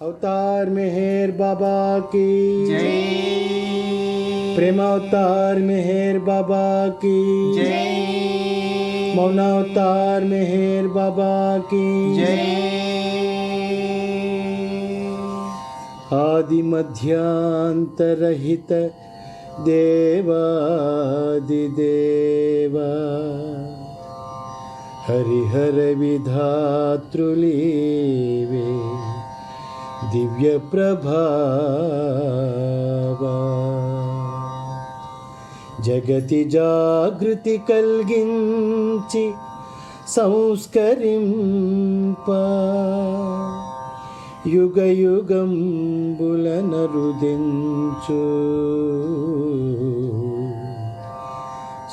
अवतार मेहर बाबा की जय। प्रेम अवतार मेहर बाबा की जय। मौन अवतार मेहर बाबा की जय। आदि मध्यांतरहित देवादिदेवा हरिहर विधातृलीवे दिव्य प्रभावा जगति जागृति कल्गिंచి సంస్కరింప యుగ యుగంబులనరుదించు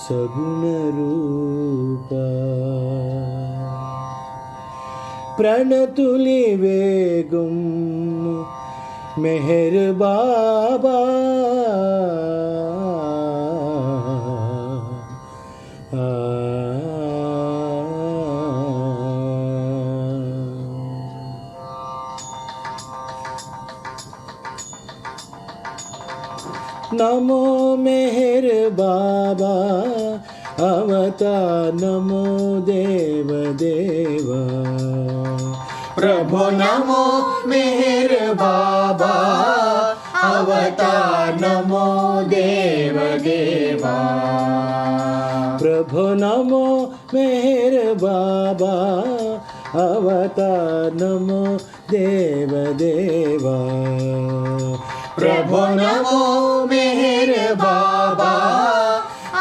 సగుణ రూప ప్రణతులి వేగం మెహర్ బాబా नमो मेहर बाबा अवतार नमो देव देवा प्रभु नमो मेहर बाबा अवतार नमो देव देवा प्रभु नमो मेहर बाबा अवतार नमो देव देवा प्रभु नमो मेहर बाबा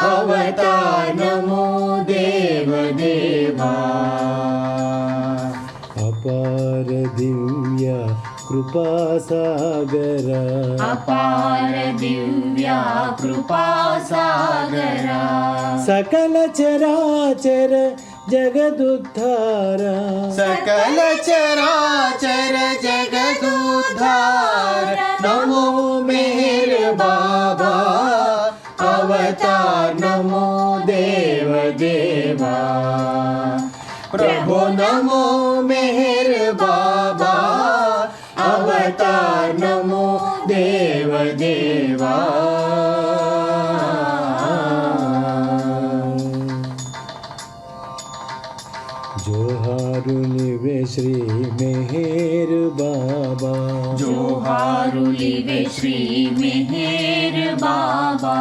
अवतार नमो देव देवा अपार दिव्य कृपा सागर अपार दिव्य कृपा सागर सकल चराचर जगदुद्धार सकल चराचर जगदुद्धार नमो मेहर बाबा अवतार नमो देव देवा प्रभु नमो मेहर बाबा अवतार नमो देव देवा जोहारु निवे श्री मेहर बाबा जोहारु लिवे श्री मेहर बाबा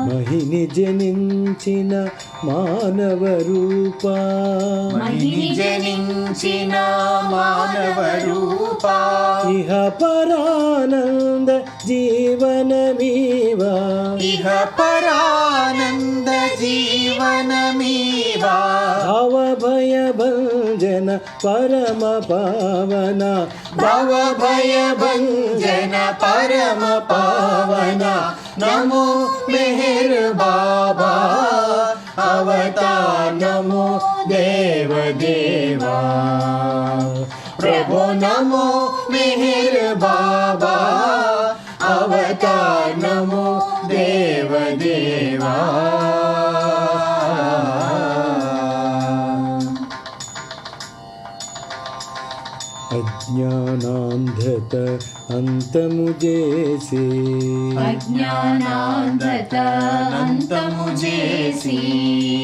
महिनि जनिंచిన మానవ రూపా महिनि जनिंచిన మానవ రూపా ఇహ పరానంద జీవనమీవా ఇహ పరానంద జీవనమీవా భవ భయ భంజన పరమ పావన భవ భయ భంజన పరమ పావన నమో మెహర్ బాబా अवतार नमो देव देवा प्रभु नमो मेहर बाबा अवतार नमो देव देवा अज्ञानांधत अंतमु जेसी अज्ञानांधत अंतमु जेसी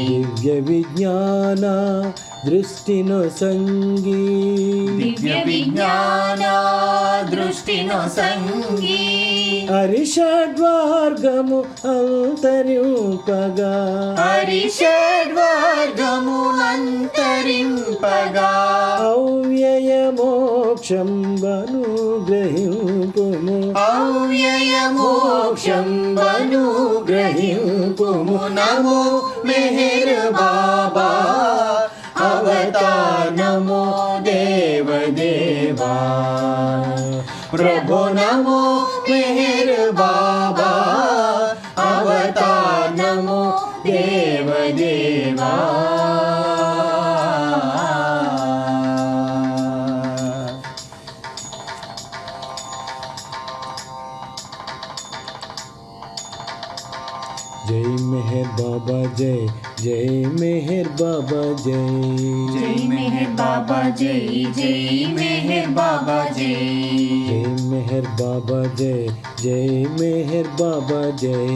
दिव्य विज्ञान दृष्टिनो संगी दिव्य विज्ञान दृष्टिनो संगी हरिषड्वर्गमु अंतरिंपगा हरिषड्वर्गमु अंतरिंपगा अव्यय मोक्षं अनुग्रहिंपुमु अव्यय मोक्षं अनुग्रहिंपुमु नमो मेहर बाबा अवतार नमो देव देवा प्रभु नमो मेहर बाबा अवतार नमो देव देवा जय मेहर बाबा जय जय मेहर బాబా జై. జై మెహర్ బాబా జై, జై మెహర్ బాబా జై. జై మెహర్ బాబా జై, జై మెహర్ బాబా జై.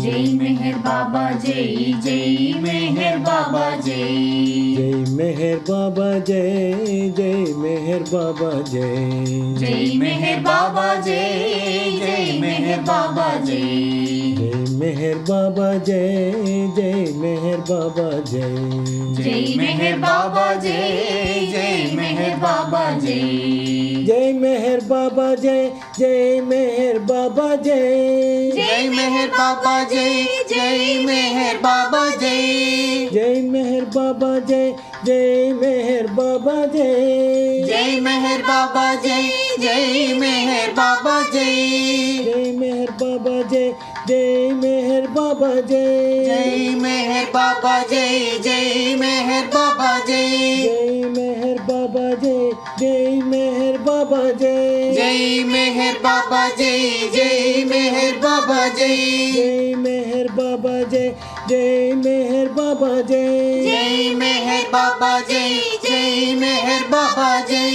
జై మెహర్ బాబా జై, జై మెహర్ బాబా జై. జై మెహర్ బాబా జై, జై మెహర్ బాబా జై. జై మెహర్ బాబా జై, జై మెహర్ బాబా జై. జై మెహర్ బాబా జై, జై మెహర్ బాబా జై. జై మెహర్ బాబా జై, జై మెహర్ బాబా జై. జై మెహర్ బాబా జై, జై మెహర్ బాబా జై. జై మెహర్ బాబా జై, జై మెహర్ బాబా జై. జై మెహర్ బాబా జై, జై మెహర్ బాబా జై. జై మెహర్ బాబా జై, జై మెహర్ బాబా జై. జై మెహర్ బాబా జై, జై మెహర్ బాబా జై. జై మెహర్ బాబా జై, జై మెహర్ బాబా జై. జై మెహర్ బాబా జై, జై మెహర్ బాబా జై. జై మెహర్ బాబా జై, జై మెహర్ బాబా జై. జై మెహర్ బాబా జై, జై మెహర్ బాబా జై. జై మెహర్ బాబా జై, జై మెహర్ బాబా జై.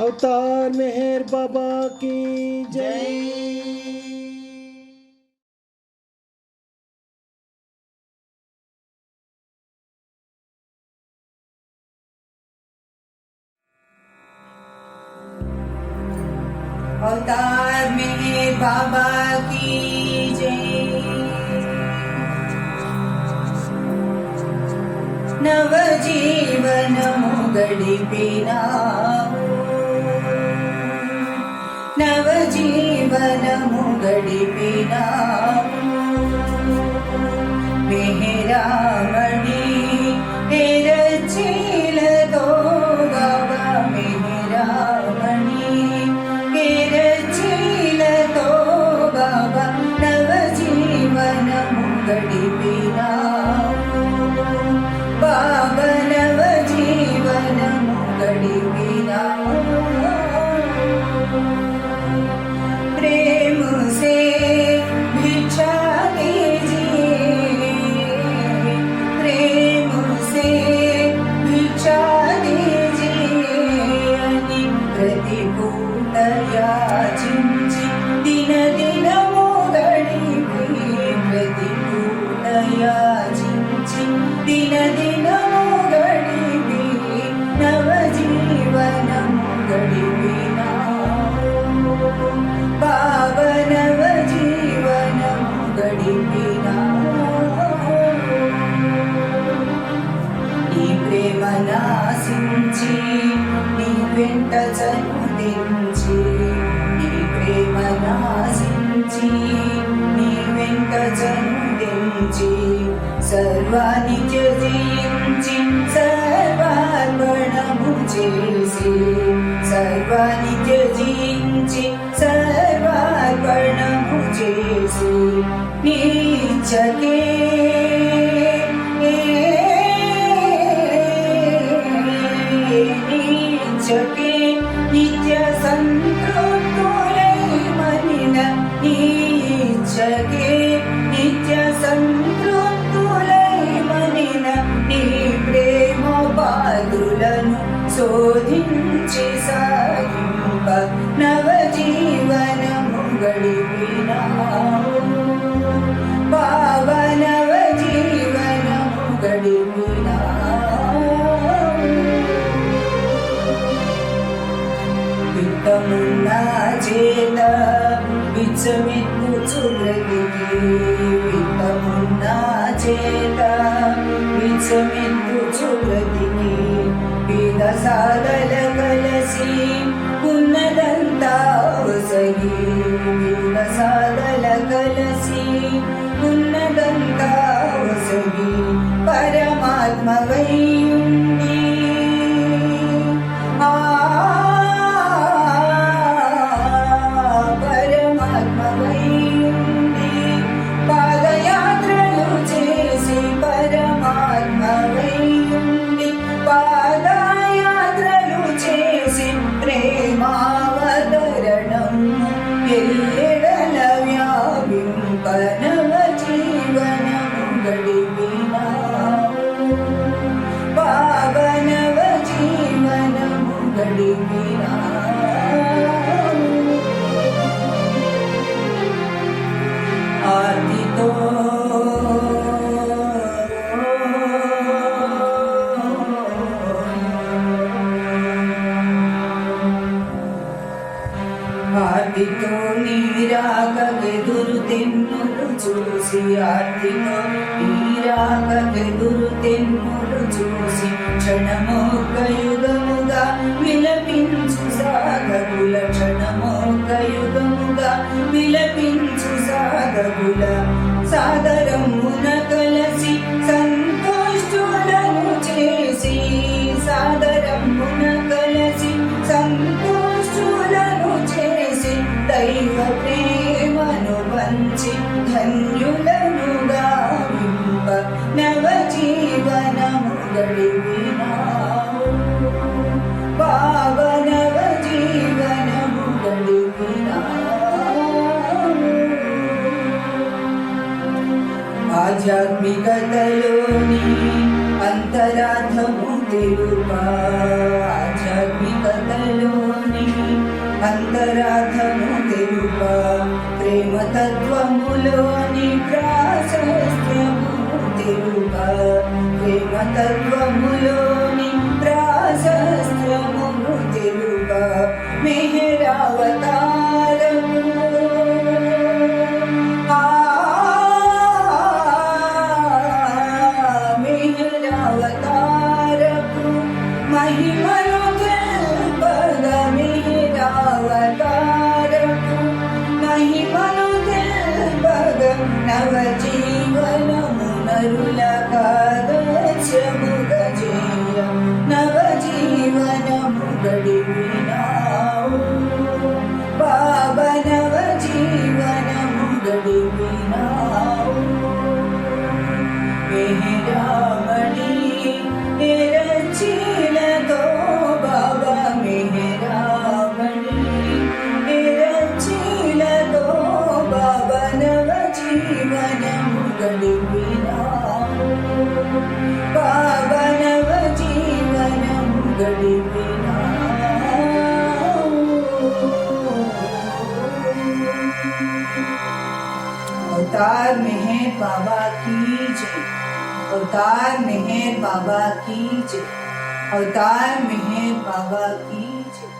अवतार मेहर बाबा की जय. अवतार मेहर बाबा की जय. नवजीवन मुगडिपिना, नवजीवन मुगडिपिना. मेहरामणि हेरचीलतो बाबा. मेहरामणि हेरचीलतो बाबा. नवजीवन मुगडिपिना बाबा. नवजीवन मुगडिपिना. प्रेम से भिक्षा दीजिए, प्रेम से भिक्षा दीजिए. प्रतिकूल याचिंచి दिन दिन मोगडिपि. प्रतिकूल याचिंచి दिन दिन मोगडिपि. नवजीवन मुगडिपिना बाबा. नवजीवन मुगडिपिना. నీ ప్రేమ నాశించి నీ వెంట జన్మించి. నీ ప్రేమ నాశించి నీ వెంట జన్మించి. సర్వాన్ని త్యజించి సర్వార్పణము చేసి. సర్వాన్ని త్యజించి సర్వార్పణము చేసి. నీచకే నీచకే నిత్య సంతృప్తులై మనిన. నీచకే నిత్య సంతృప్తులై మనిన. నీ ప్రేమ పాదులను శోధించి సాగింప. నవజీవన ముగడిపినా బాబా. నవజీవన ముగడిపినా. విత్తమున్న చేత విచ్చమెత్తుచు బ్రతికి. విత్తమున్న చేత విచ్చమెత్తుచు బ్రతికి. పేద సాగల కలసి ఉన్నదంతా ఒసగి. పేద సాగల కలసి ఉన్నదంతా ఒసగి. పరమాత్మవై ఉండి పరమాత్మవై ఉండి పాదయాత్రలు చేసి. పరమాత్మవై ఉండి పాదయాత్రలు చేసి. ప్రేమావతరణం ఎల్లెడల వ్యాపింప. నవ అదిగో ఈరాకెదురు తెన్నులు చూసి క్షణమొక్క యుగముగా విలపించు సాధకుల క్షణమొక్క యుగముగా విలపించు సాధకుల సాదరమున కలసి సంతోషులను చేసి సాదరమున కలసి సంతోషులను చేసి దైవ ప్రేమను పంచి ధన్యులను గావింప నవజీవనము గడిపినావు బాబా నవజీవనము గడిపినావు ఆధ్యాత్మికతలోని అంతరార్థము తెలుపా ఆధ్యాత్మికతలోని అంతరార్థము తెలుపా ప్రేమతత్వములోని ప్రాశస్త్యము తెలుపా ప్రేమతత్వములోని ప్రాశస్త్యము తెలుపా మెహరావతారము మెహరావతారకు మహిమను తెలుపగ మెహరావతారకు మహిమను తెలుపగ నవజీవనము నరుల కాదర్శముగ చేయ నవజీవనము గడిపినావు బాబా నవజీవనము గడిపినావు మెహరామణి నిరచీలతో బాబా మెహరామణి నిరచీలతో బాబా నవజీవనము గడిపినావు బాబా నవజీవనము గడిపినావు अवतार मेहर बाबा की जय अवतार मेहर बाबा की जय अवतार मेहर बाबा की जय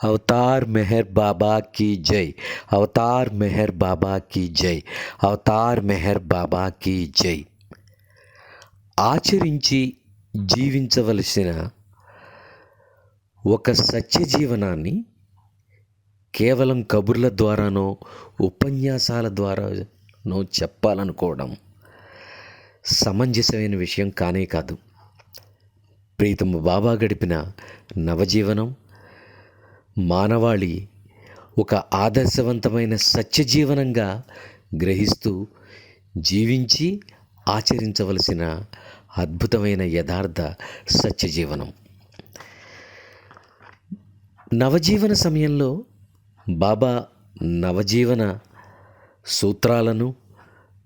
అవతార్ మెహర్ బాబా की जय అవతార్ మెహర్ బాబా की जय అవతార్ మెహర్ బాబా की जय ఆచరించి జీవించవలసిన ఒక సత్య జీవనాన్ని కేవలం కబుర్ల ద్వారానో ఉపన్యాసాల ద్వారానో చెప్పాలనుకోవడం సమంజసమైన విషయం కానే కాదు. ప్రీతమ బాబా గడిపిన నవజీవనం మానవాళి ఒక ఆదర్శవంతమైన సత్య జీవనంగా గ్రహిస్తూ జీవించి ఆచరించవలసిన అద్భుతమైన యథార్థ సత్య జీవనం. నవజీవన సమయంలో బాబా నవజీవన సూత్రాలను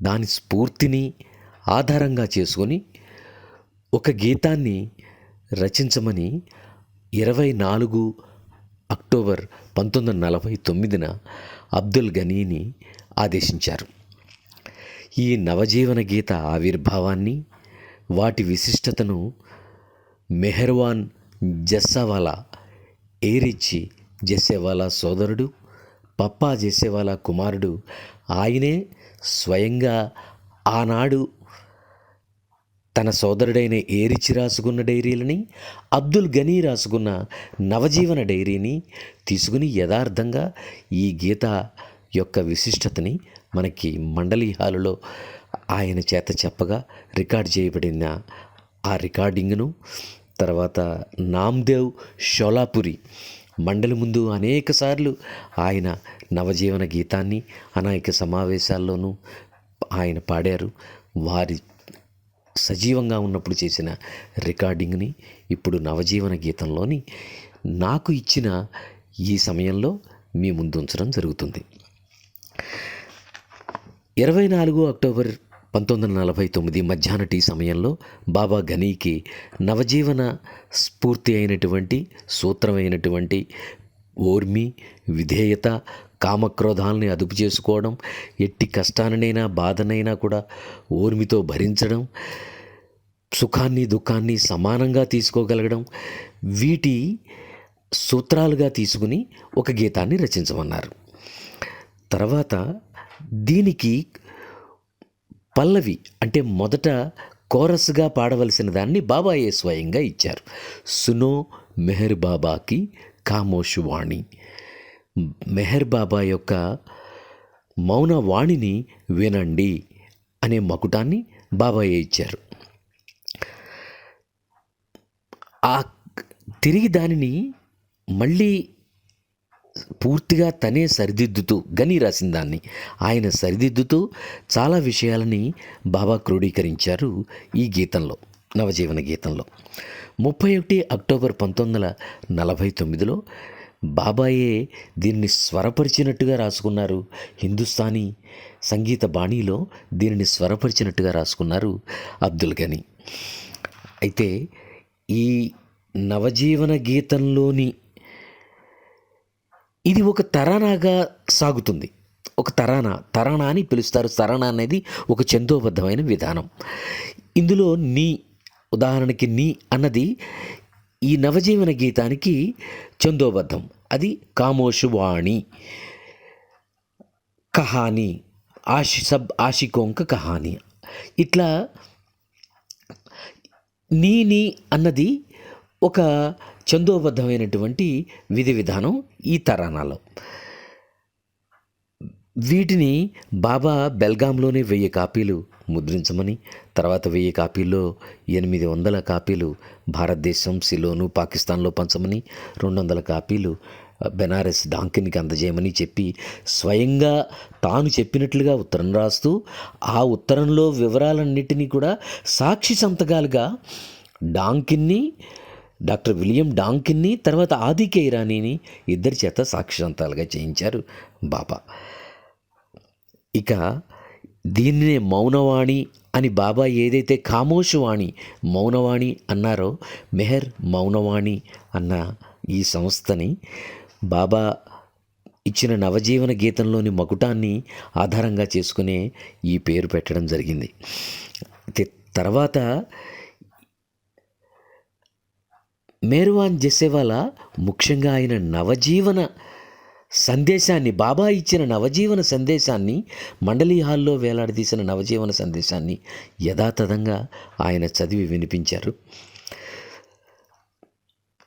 దాని స్ఫూర్తిని ఆధారంగా చేసుకొని ఒక గీతాన్ని రచించమని 24 అక్టోబర్ 1949 అబ్దుల్ గనీని ఆదేశించారు. ఈ నవజీవన గీత ఆవిర్భావాన్ని వాటి విశిష్టతను మెహర్వాన్ జస్సావాలా ఏరిచ్చి జెస్సేవాలా సోదరుడు, పప్పా జెస్సేవాలా కుమారుడు, ఆయనే స్వయంగా ఆనాడు తన సోదరుడైన ఏరిచి రాసుకున్న డైరీలని, అబ్దుల్ గనీ రాసుకున్న నవజీవన డైరీని తీసుకుని యథార్థంగా ఈ గీత యొక్క విశిష్టతని మనకి మండలి హాలులో ఆయన చేత చెప్పగా రికార్డ్ చేయబడిన ఆ రికార్డింగ్ను తర్వాత నామ్దేవ్ షోలాపురి మండలి ముందు అనేకసార్లు ఆయన నవజీవన గీతాన్ని అనేక సమావేశాల్లోనూ ఆయన పాడారు. వారి సజీవంగా ఉన్నప్పుడు చేసిన రికార్డింగ్ని ఇప్పుడు నవజీవన గీతంలోని నాకు ఇచ్చిన ఈ సమయంలో మీ ముందు ఉంచడం జరుగుతుంది. 24 అక్టోబర్ 1949 మధ్యాహ్న టీ సమయంలో బాబా గనీకి నవజీవన స్ఫూర్తి అయినటువంటి సూత్రమైనటువంటి ఓర్మి, విధేయత, కామక్రోధాలని అదుపు చేసుకోవడం, ఎట్టి కష్టానైనా బాధనైనా కూడా ఓర్మితో భరించడం, సుఖాన్ని దుఃఖాన్ని సమానంగా తీసుకోగలగడం, వీటి సూత్రాలుగా తీసుకుని ఒక గీతాన్ని రచించమన్నారు. తర్వాత దీనికి పల్లవి అంటే మొదట కోరస్గా పాడవలసిన దాన్ని బాబాయే స్వయంగా ఇచ్చారు. సునో మెహర్ బాబాకి ఖామోష్ వాణి. మెహర్ బాబా యొక్క మౌన వాణిని వినండి అనే మకుటాన్ని బాబాయే ఇచ్చారు. తిరిగి దానిని మళ్ళీ పూర్తిగా తనే సరిదిద్దుతూ, గని రాసిన దాన్ని ఆయన సరిదిద్దుతూ చాలా విషయాలని బాబా క్రోడీకరించారు ఈ గీతంలో, నవజీవన గీతంలో. 31 అక్టోబర్ 1949లో బాబాయే దీన్ని స్వరపరిచినట్టుగా రాసుకున్నారు. హిందుస్థానీ సంగీత బాణీలో దీనిని స్వరపరిచినట్టుగా రాసుకున్నారు అబ్దుల్ గని. అయితే ఈ నవజీవన గీతంలోని ఇది ఒక తరానాగా సాగుతుంది. ఒక తరానా అని పిలుస్తారు. తరానా అనేది ఒక ఛందోబద్ధమైన విధానం. ఇందులో నీ, ఉదాహరణకి నీ అన్నది ఈ నవజీవన గీతానికి ఛందోబద్ధం. అది ఖామోష్ వాణి, కహానీ, సబ్ ఆషికోంక కహానీ. ఇట్లా నీ అన్నది ఒక ఛందోబద్ధమైనటువంటి విధి విధానం ఈ తరానాలో. వీటిని బాబా బెల్గాంలోనే 1000 కాపీలు ముద్రించమని, తర్వాత 1000 కాపీల్లో 800 కాపీలు భారతదేశం, సిలోను, పాకిస్తాన్లో పంచమని, 200 కాపీలు బెనారస్ డాంకిన్కి అందజేయమని చెప్పి స్వయంగా తాను చెప్పినట్లుగా ఉత్తరం రాస్తూ, ఆ ఉత్తరంలో వివరాలన్నిటినీ కూడా సాక్షి సంతకాలుగా డాంకిన్ని, డాక్టర్ విలియం డాంకిన్ని, తర్వాత ఆదికే ఇరానీని ఇద్దరి చేత సాక్షి సంతకాలుగా చేయించారు బాబా. ఇక దీన్నే మౌనవాణి అని బాబా ఏదైతే ఖామోష్ వాణి, మౌనవాణి అన్నారో, మెహర్ మౌనవాణి అన్న ఈ సంస్థని బాబా ఇచ్చిన నవజీవన గీతంలోని మకుటాన్ని ఆధారంగా చేసుకునే ఈ పేరు పెట్టడం జరిగింది. తర్వాత మేర్వాన్ జెసేవాలా ముఖ్యంగా ఆయన నవజీవన సందేశాన్ని, బాబా ఇచ్చిన నవజీవన సందేశాన్ని, మండలి హాల్లో వేలాడదీసిన నవజీవన సందేశాన్ని యథాతథంగా ఆయన చదివి వినిపించారు.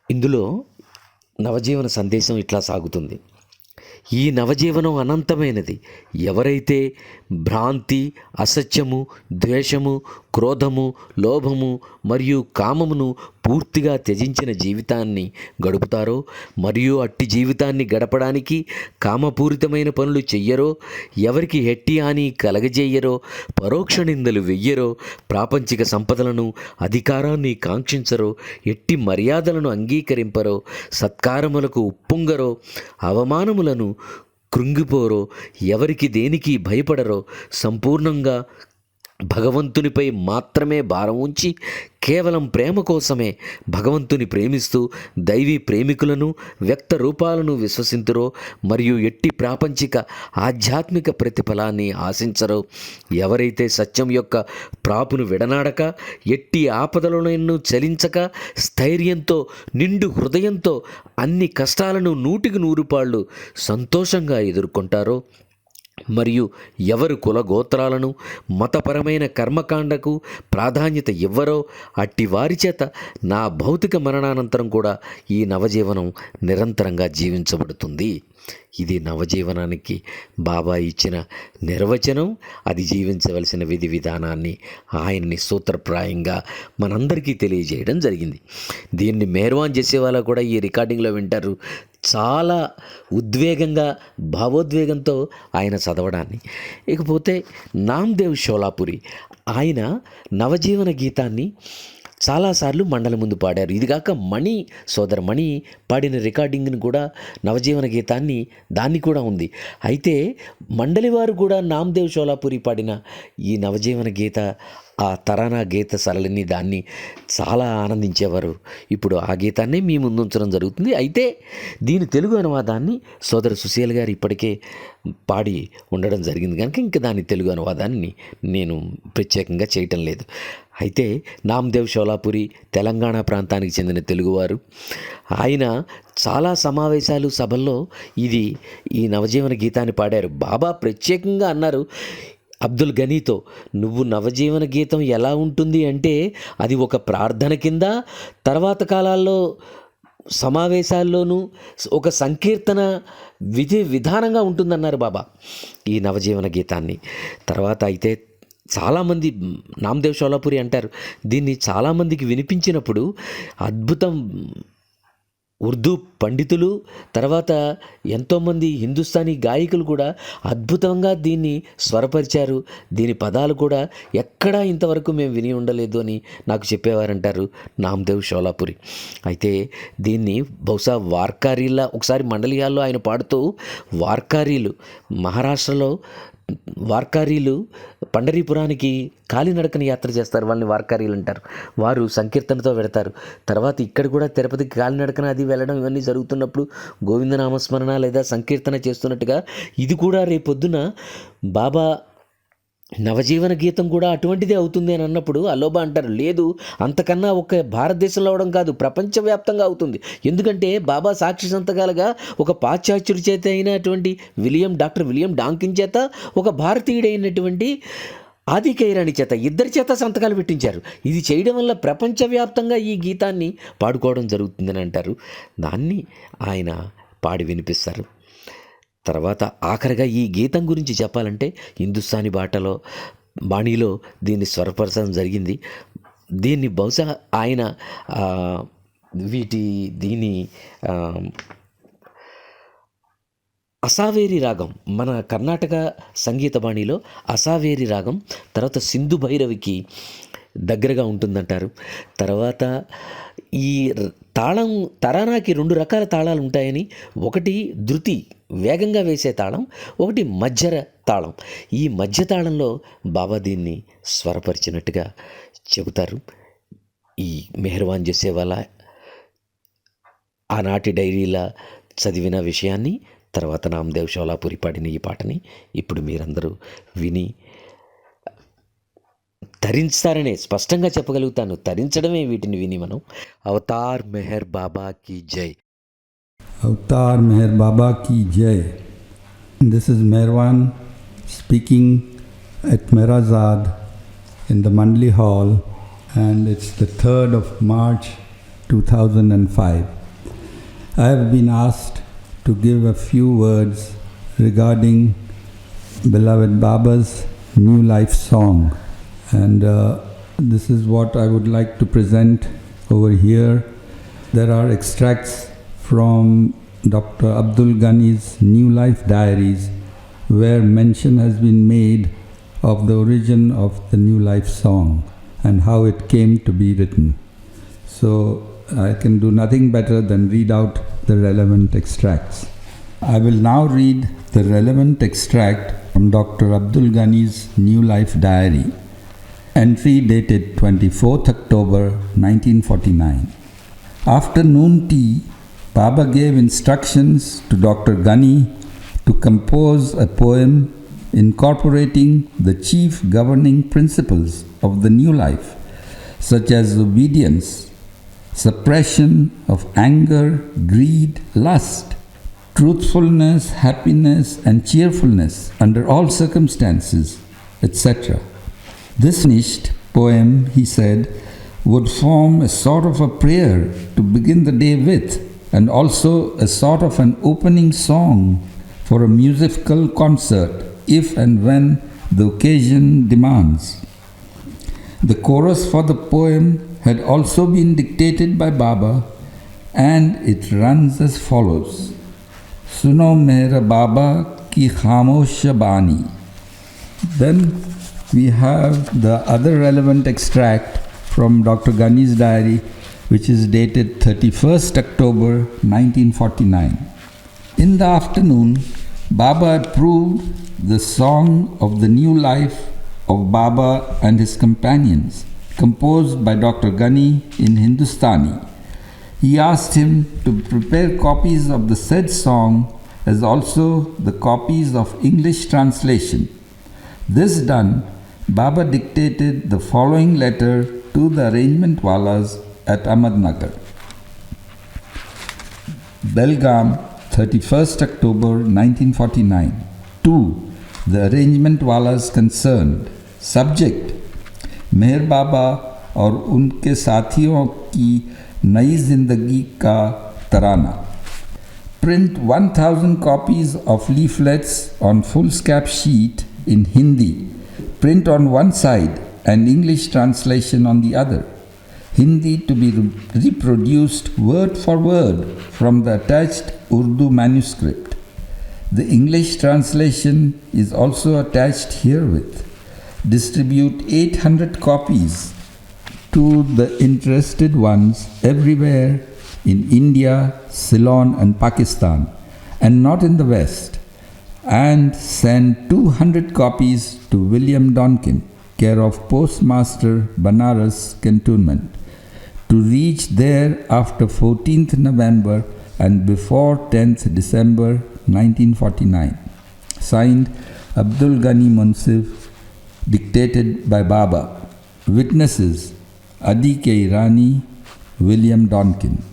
ఇందులో నవజీవన సందేశం ఇట్లా సాగుతుంది. ఈ నవజీవనం అనంతమైనది. ఎవరైతే భ్రాంతి, అసత్యము, ద్వేషము, క్రోధము, లోభము మరియు కామమును పూర్తిగా త్యజించిన జీవితాన్ని గడుపుతారో, మరియు అట్టి జీవితాన్ని గడపడానికి కామపూరితమైన పనులు చెయ్యరో, ఎవరికి హెట్టి హాని కలగజేయరో, పరోక్ష నిందలు వెయ్యరో, ప్రాపంచిక సంపదలను, అధికారాన్ని కాంక్షించరో, ఎట్టి మర్యాదలను అంగీకరింపరో, సత్కారములకు ఉప్పొంగరో, అవమానములను కృంగిపోరో, ఎవరికి దేనికి భయపడరో, సంపూర్ణంగా భగవంతునిపై మాత్రమే భారం ఉంచి కేవలం ప్రేమ కోసమే భగవంతుని ప్రేమిస్తూ దైవీ ప్రేమికులను, వ్యక్త రూపాలను విశ్వసింతురో, మరియు ఎట్టి ప్రాపంచిక ఆధ్యాత్మిక ప్రతిఫలాన్ని ఆశించరో, ఎవరైతే సత్యం యొక్క ప్రాపును విడనాడక, ఎట్టి ఆపదలను చలించక, స్థైర్యంతో, నిండు హృదయంతో అన్ని కష్టాలను 100కి 100 పాళ్ళు సంతోషంగా ఎదుర్కొంటారో, మరియు ఎవరు కులగోత్రాలను, మతపరమైన కర్మకాండకు ప్రాధాన్యత ఇవ్వరో, అట్టి వారి చేత నా భౌతిక మరణానంతరం కూడా ఈ నవజీవనం నిరంతరంగా జీవించబడుతుంది. ఇది నవజీవనానికి బాబా ఇచ్చిన నిర్వచనం. అది జీవించవలసిన విధి విధానాన్ని ఆయన్ని సూత్రప్రాయంగా మనందరికీ తెలియజేయడం జరిగింది. దీన్ని మేర్వాన్ జెసేవాలా కూడా ఈ రికార్డింగ్లో వింటారు. చాలా ఉద్వేగంగా, భావోద్వేగంతో ఆయన చదవడాన్ని. ఇకపోతే నామ్దేవ్ షోలాపురి, ఆయన నవజీవన గీతాన్ని చాలాసార్లు మండలి ముందు పాడారు. ఇదిగాక సోదర మణి పాడిన రికార్డింగ్ని కూడా, నవజీవన గీతాన్ని, దాన్ని కూడా ఉంది. అయితే మండలి వారు కూడా నామ్దేవ్ షోలాపురి పాడిన ఈ నవజీవన గీత ఆ తరానా గీత సరళిని దాన్ని చాలా ఆనందించేవారు. ఇప్పుడు ఆ గీతాన్ని మీ ముందు ఉంచడం జరుగుతుంది. అయితే దీని తెలుగు అనువాదాన్ని సోదరు సుశీల్ గారు ఇప్పటికే పాడి ఉండడం జరిగింది కనుక ఇంకా దాని తెలుగు అనువాదాన్ని నేను ప్రత్యేకంగా చేయటం లేదు. అయితే నామదేవ్ షోలాపురి తెలంగాణ ప్రాంతానికి చెందిన తెలుగువారు. ఆయన చాలా సమావేశాలు సభల్లో ఈ నవజీవన గీతాన్ని పాడారు. బాబా ప్రత్యేకంగా అన్నారు అబ్దుల్ గనీతో, నువ్వు నవజీవన గీతం ఎలా ఉంటుంది అంటే అది ఒక ప్రార్థన కింద, తర్వాత కాలాల్లో సమావేశాల్లోనూ ఒక సంకీర్తన విధానంగా ఉంటుందన్నారు బాబా ఈ నవజీవన గీతాన్ని. తర్వాత అయితే చాలామంది నామదేవ్ షోలాపురి అంటారు, దీన్ని చాలామందికి వినిపించినప్పుడు అద్భుతం ఉర్దూ పండితులు, తర్వాత ఎంతోమంది హిందుస్థానీ గాయకులు కూడా అద్భుతంగా దీన్ని స్వరపరిచారు. దీని పదాలు కూడా ఎక్కడా ఇంతవరకు మేము విని ఉండలేదు అని నాకు చెప్పేవారంటారు నామదేవ్ షోలాపురి. అయితే దీన్ని బహుశా వార్కారీలా ఒకసారి మండలియాల్లో ఆయన పాడుతూ వార్కారీలు మహారాష్ట్రలో వార్కారీలు పండరీపురానికి కాలినడకని యాత్ర చేస్తారు, వాళ్ళని వార్కారీలు అంటారు. వారు సంకీర్తనతో వెళతారు. తర్వాత ఇక్కడ కూడా తిరుపతికి కాలినడకన అది వెళ్ళడం ఇవన్నీ జరుగుతున్నప్పుడు గోవిందనామస్మరణ లేదా సంకీర్తన చేస్తున్నట్టుగా ఇది కూడా రేపొద్దున బాబా నవజీవన గీతం కూడా అటువంటిదే అవుతుంది అని అన్నప్పుడు అలోబా అంటారు, లేదు అంతకన్నా ఒక భారతదేశంలో అవడం కాదు, ప్రపంచవ్యాప్తంగా అవుతుంది. ఎందుకంటే బాబా సాక్షి సంతకాలుగా ఒక పాశ్చాత్యుడి చేత అయినటువంటి డాక్టర్ విలియం డాంకిన్ చేత, ఒక భారతీయుడైనటువంటి ఆది కైరాణి చేత, ఇద్దరి చేత సంతకాలు పెట్టించారు. ఇది చేయడం వల్ల ప్రపంచవ్యాప్తంగా ఈ గీతాన్ని పాడుకోవడం జరుగుతుందని అంటారు. దాన్ని ఆయన పాడి వినిపిస్తారు. తర్వాత ఆఖరిగా ఈ గీతం గురించి చెప్పాలంటే హిందుస్థానీ బాణీలో దీన్ని స్వరపరచడం జరిగింది. దీన్ని బహుశా ఆయన దీని అసావేరి రాగం, మన కర్ణాటక సంగీత బాణీలో అసావేరి రాగం, తర్వాత సింధు భైరవికి దగ్గరగా ఉంటుందంటారు. తర్వాత ఈ తరానాకి 2 రకాల తాళాలు ఉంటాయని, ఒకటి ధృతి వేగంగా వేసే తాళం, ఒకటి మధ్య తాళం. ఈ మధ్య తాళంలో బాబా దీన్ని స్వరపరిచినట్టుగా చెబుతారు. ఈ మెహర్వాన్ జసేవాలా ఆనాటి డైరీలా చదివిన విషయాన్ని, తర్వాత నామదేవ్ షోలాపురి పాడిన ఈ పాటని ఇప్పుడు మీరందరూ విని తరించారనే స్పష్టంగా చెప్పగలుగుతాను. తరించడమే వీటిని విని మనం అవతార్ మెహర్ బాబా కీ జై. Avatar Meher Baba Ki Jai. This is Meherwan speaking at Mehrazad in the Mandli Hall, and it's the 3rd of March 2005. I have been asked to give a few words regarding beloved Baba's New Life song, and this is what I would like to present over here. There are extracts from Dr. Abdul Ghani's New Life Diaries, where mention has been made of the origin of the New Life song and how it came to be written. So I can do nothing better than read out the relevant extracts. I will now read the relevant extract from Dr. Abdul Ghani's New Life Diary, entry dated 24th October 1949. After noon tea, Baba gave instructions to Dr. Ghani to compose a poem incorporating the chief governing principles of the new life, such as obedience, suppression of anger, greed, lust, truthfulness, happiness, and cheerfulness under all circumstances, etc. This finished poem, he said, would form a sort of a prayer to begin the day with, and also a sort of an opening song for a musical concert if and when the occasion demands. The chorus for the poem had also been dictated by Baba, and it runs as follows: Suno Mera Baba ki khamosh bani. Then we have the other relevant extract from Dr. Ghani's diary, which is dated 31st October 1949. In the afternoon, Baba approved the song of the new life of Baba and his companions, composed by Dr. Ghani in Hindustani. He asked him to prepare copies of the said song as also the copies of English translation. This done, Baba dictated the following letter to the arrangement walas at Ahmednagar. Belgaum, 31st October 1949. To the arrangement walas concerned. Subject: मेहर बाबा और उनके साथियों की नई जिंदगी का तराना. Print 1000 copies of leaflets on foolscap sheet in Hindi. Print on one side and English translation on the other. Hindi to be reproduced word for word from the attached Urdu manuscript. The English translation is also attached herewith. Distribute 800 copies to the interested ones everywhere in India, Ceylon and Pakistan, and not in the West, and send 200 copies to William Donkin, care of Postmaster, Banaras Cantonment, to reach there after 14th November and before 10th December 1949. Signed, Abdul Ghani Munsif, dictated by Baba. Witnesses, Adi K. Irani, William Donkin.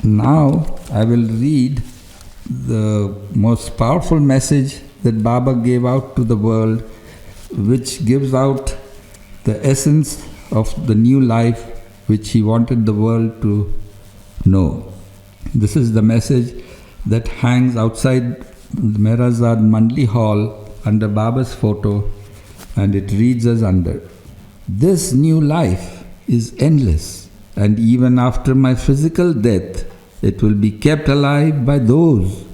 Now I will read the most powerful message that Baba gave out to the world, which gives out the essence of the new life which he wanted the world to know. This is the message that hangs outside the Mehrazad Mandli Hall under Baba's photo, and it reads as under: This new life is endless, and even after my physical death, it will be kept alive by those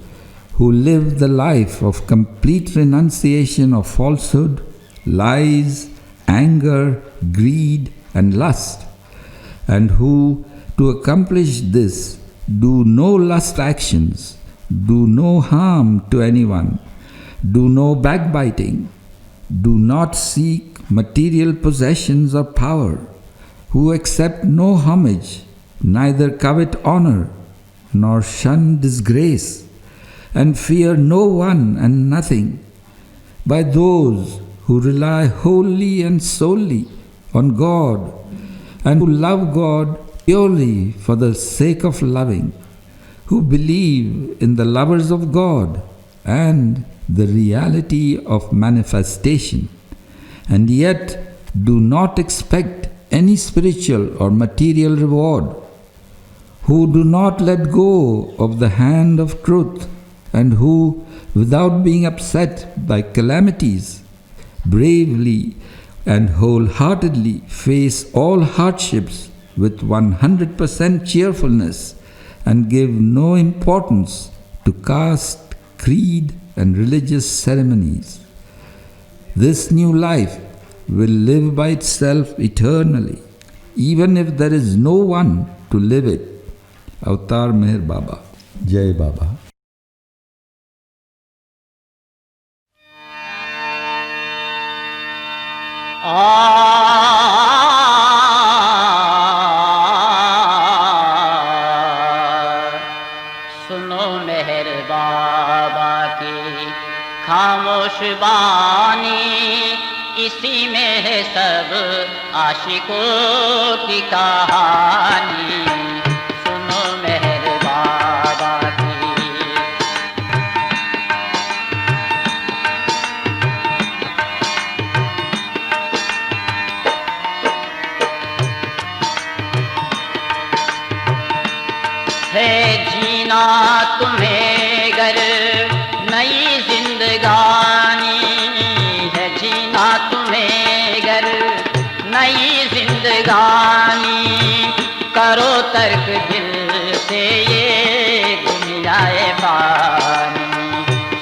who live the life of complete renunciation of falsehood, lies, anger, greed, and lust, and who, to accomplish this, do no lust actions, do no harm to anyone, do no backbiting, do not seek material possessions or power, who accept no homage, neither covet honor, nor shun disgrace, and fear no one and nothing, by those who rely wholly and solely on God, and who love God purely for the sake of loving, who believe in the lovers of God and the reality of manifestation, and yet do not expect any spiritual or material reward, who do not let go of the hand of truth, and who, without being upset by calamities, bravely and wholeheartedly face all hardships with 100% cheerfulness and give no importance to caste, creed, and religious ceremonies. This new life will live by itself eternally, even if there is no one to live it. Avatar Meher Baba. Jai Baba. सुनो मेहर बाबा की खामोश बानी, इसी में है सब आशिकों की कहानी। सुनो मेहर बाबा की। है जीना तुम्हें गर नई जिंदगानी, है जीना तुम्हें गर नई जिंदगानी, करो तर्क दिल से ये दुनियाए फानी।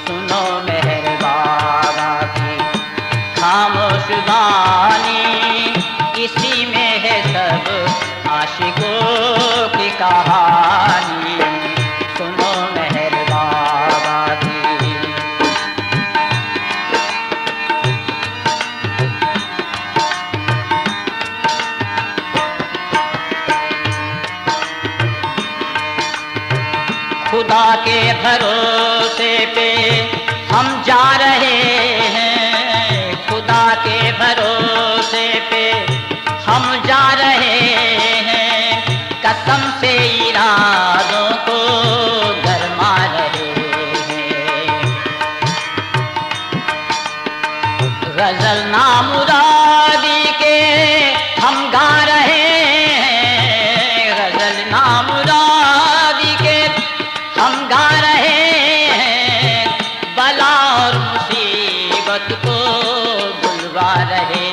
सुनो मेहर बाबा की खामोश बानी, इसी में है सब आशिकों की कहानी। सुनो मेहर बाबा की। खुदा के भरोसे पे हम जा रहे हैं, खुदा के भरोसे पे हम जा रहे हैं, कसम से इरादों को गरमा रहे हैं। गजल नामुरादी के हम गा रहे हैं, गजल नामुरादी के हम गा रहे हैं, बला और मुसीबत को बुलवा रहे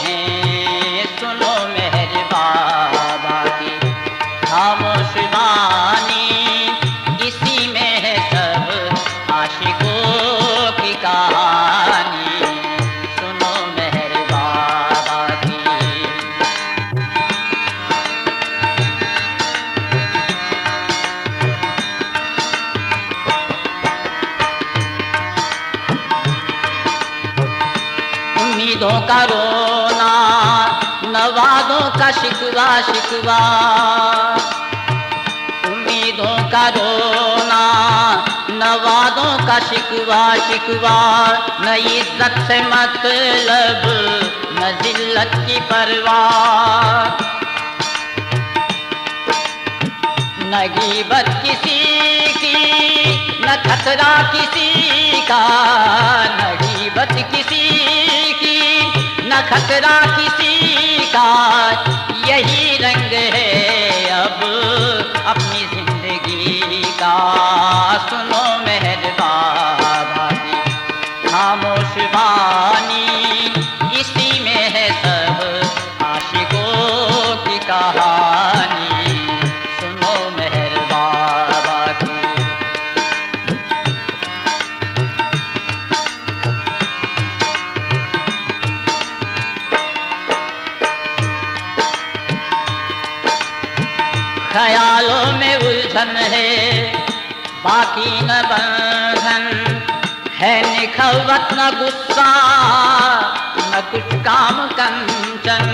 हैं। सुनो मेहर बाबा की खामोश वाणी, इसी में है सब आशिकों की कहानी। सुनो मेहर बाबा की। उम्मीदों का रोना, नवादों का शिकवा शिकवा, उम्मीदों का रोना, नवादों का शिकवा शिकवा, न इज्जत से मतलब न जिल्लत की परवाह, न गीबत किसी की न खतरा किसी का, न गीबत किसी की न खतरा किसी का, यही रंग है अब अपनी जिंदगी का। सुनो मेहर बाबा की खामोश वाणी, इसी में है सब आशिकों की कहानी। सुनो मेहर बाबा की। ख्यालों में उलझन है बाकी न बंधन, है निखवत न गुस्सा न कुछ काम कंचन।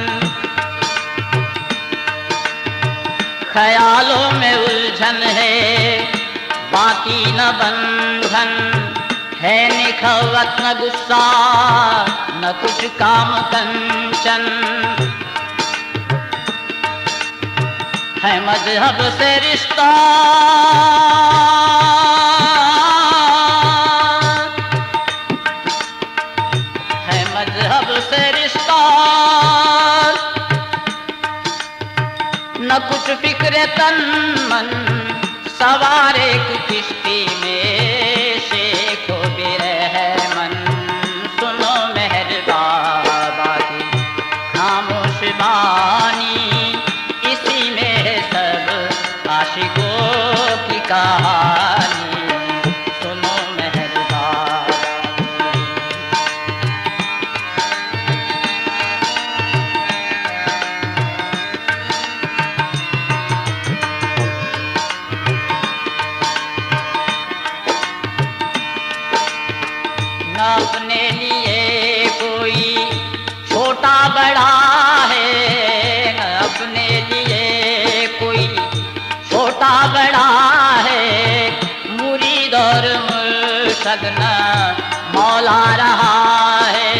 ख्यालों में उलझन है बाकी न बंधन, है निखवत न गुस्सा न कुछ काम कंचन। है मजहब से रिश्ता है मजहब से रिश्ता, न कुछ फिक्र तन मन, सवार एक किश्ती में शेख हो बिरहमन। सुनो मेहर बाबा की खामोश वाणी, इसी में है सब आशिकों की कहानी। सुनो मेहर बाबा की। न अपने लिए कोई छोटा बड़ा है, न अपने लिए कोई छोटा बड़ा है, मुरीद और मुर्शद न मौला रहा है।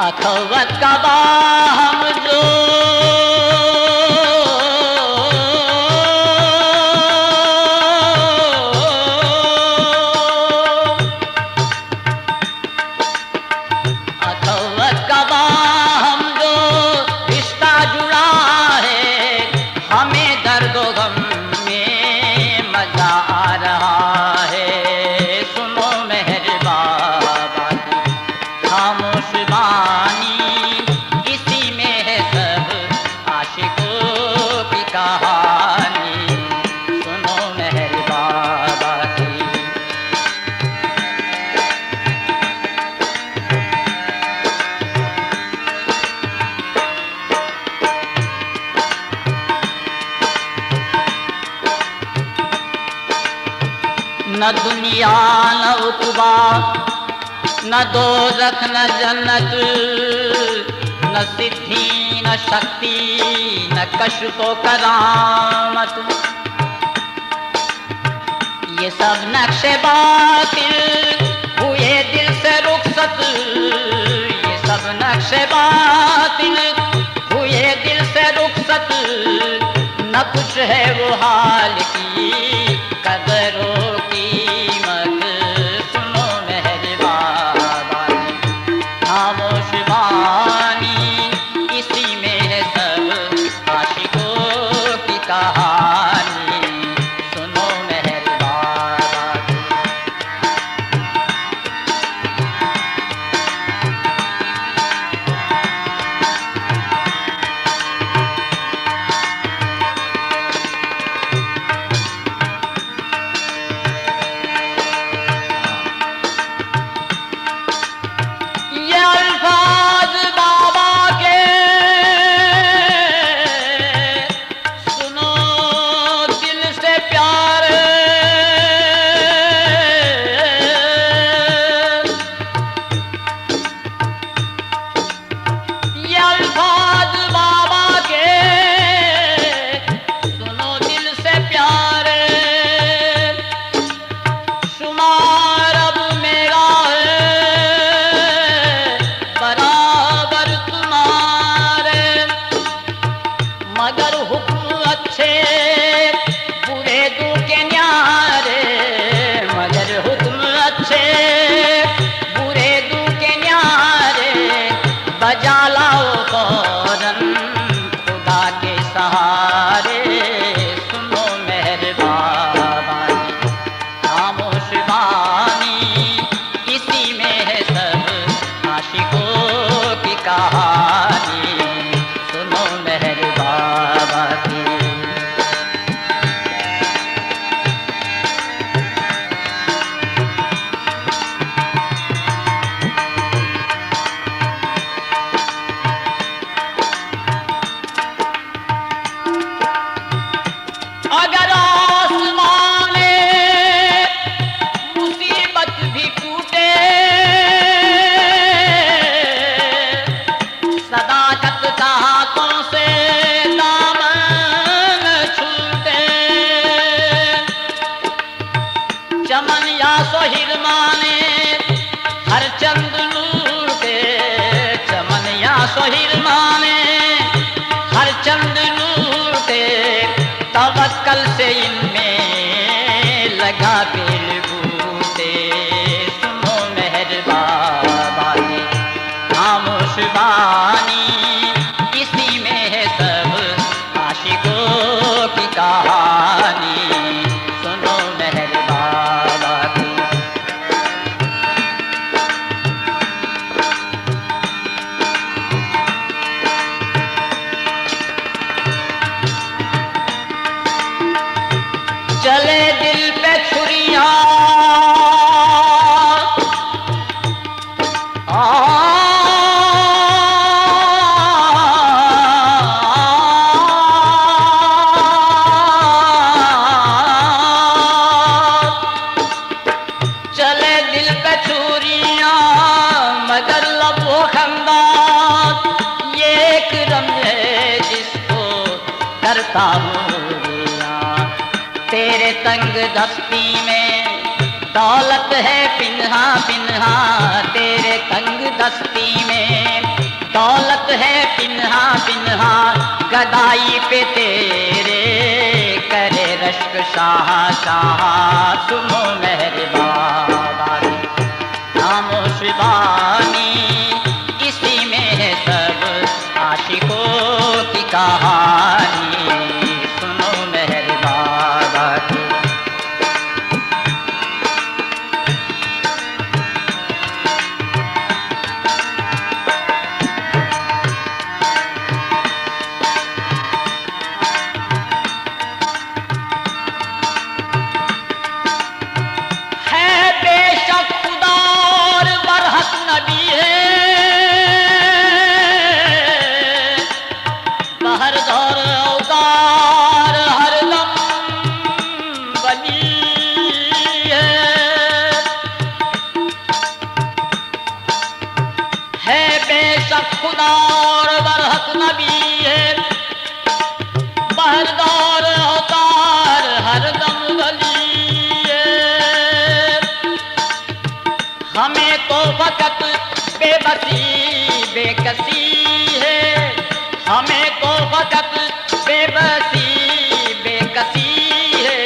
अखवत का बाहम जो अखवत का बाहम जो रिश्ता जुड़ा है, हमें दर्द गम में मजा आ रहा है। सुनो मेहर बाबा की खामोश वाणी, इसी में है सब आशिकों की कहानी। सुनो मेहर बाबा की। न दुनिया न उकबा, न दोज़ख न जन्नत, न सिद्धि न शक्ति न नक्कश तो करामत, ये सब नक्शे बातिल हुए दिल से रुखसत, ये सब नक्शे बातिल हुए दिल से रुखसत, न कुछ है वो हाल की कदरो कीमत। सुनो मेरे बाबा की खामोश वाणी, इसी में है सब आशिकों की कहानी। सुनो मेरे बाबा की ये अल्फाज बाबा के सुनो दिल से प्यारे, ये अल्फाज बाबा के सुनो दिल से प्यारे, शुमार अब मेरा है बराबर तुम्हारे, मगर हुक्म अच्छे बुरे दू के न्यारे, मगर हुक्म अच्छे बुरे दू के न्यारे, बजा लाओ फौरन खुदा के सहारे। सुनो मेरे बाबा की खामोश वाणी, इसी में है सब आशिकों की कहानी। सुनो मेरे बाबा की अगर आसमान में मुसीबत भी टूटे, सदाकत का हाथों से दामन छूटे, चमन या सोहिरमाने हर चंद लूटे, चमन या सोहिरमाने हर चंद लूटे, तवक्कल से इनमें लगा बेल बूटे। सुनो मेरे बाबा की खामोश वाणी, इसी में है सब आशिकों की कहानी। सुनो मेरे बाबा की चले दिल पे छुरियां, चले दिल पे छुरियां, मगर लबो खंदा, ये एक रंग है जिसको करता हूँ रियां। तेरे तंग दस्ती में दौलत है पिन्हा पिन्हा, तेरे तंग दस्ती में दौलत है पिन्हा पिन्हा, गदाई पे तेरे करे रश्क शाह शाह। सुनो मेरे बाबा की खामोश वाणी, इसी में है सब आशिकों की कहानी। सुनो मेरे बाबा की है बेशक खुदा और बरहक नबी है, बहर दौर अवतार हरदम बनी है बेशक खुदा और बरहक नबी है, फकत बेबसी बेकसी है, हमें तो फकत बेबसी बेकसी है।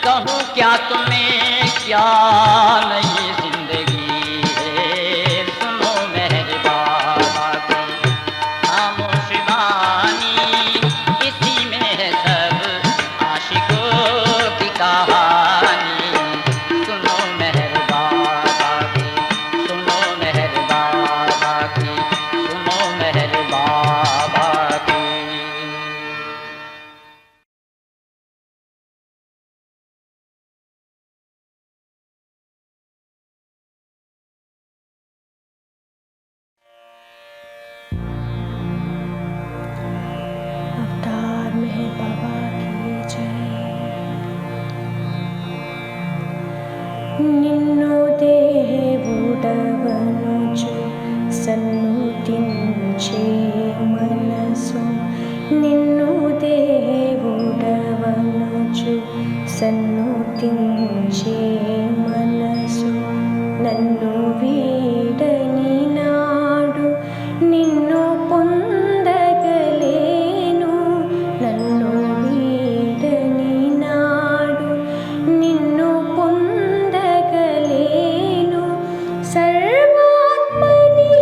कहूँ क्या तुम्हें क्या नई जिंदगी है, सुनो मेरे बाबा की खामोश वाणी, इसी में है सब आशिकों की कहानी। सुनो मेहर बाबा की, सुनो मेहर बाबा की, सुनो मेहर बाबा की। अवतार मेहर बाबा की जय। निन्नु దేవుడవనుచు సన్నుతించే మనసు, నిన్ను దేవుడవనుచు సన్నుతించే మనసు, నన్ను వీడని నాడు నిన్ను పొందగలేను, నన్ను వీడని నాడు నిన్ను పొందగలేను. సర్వాత్మని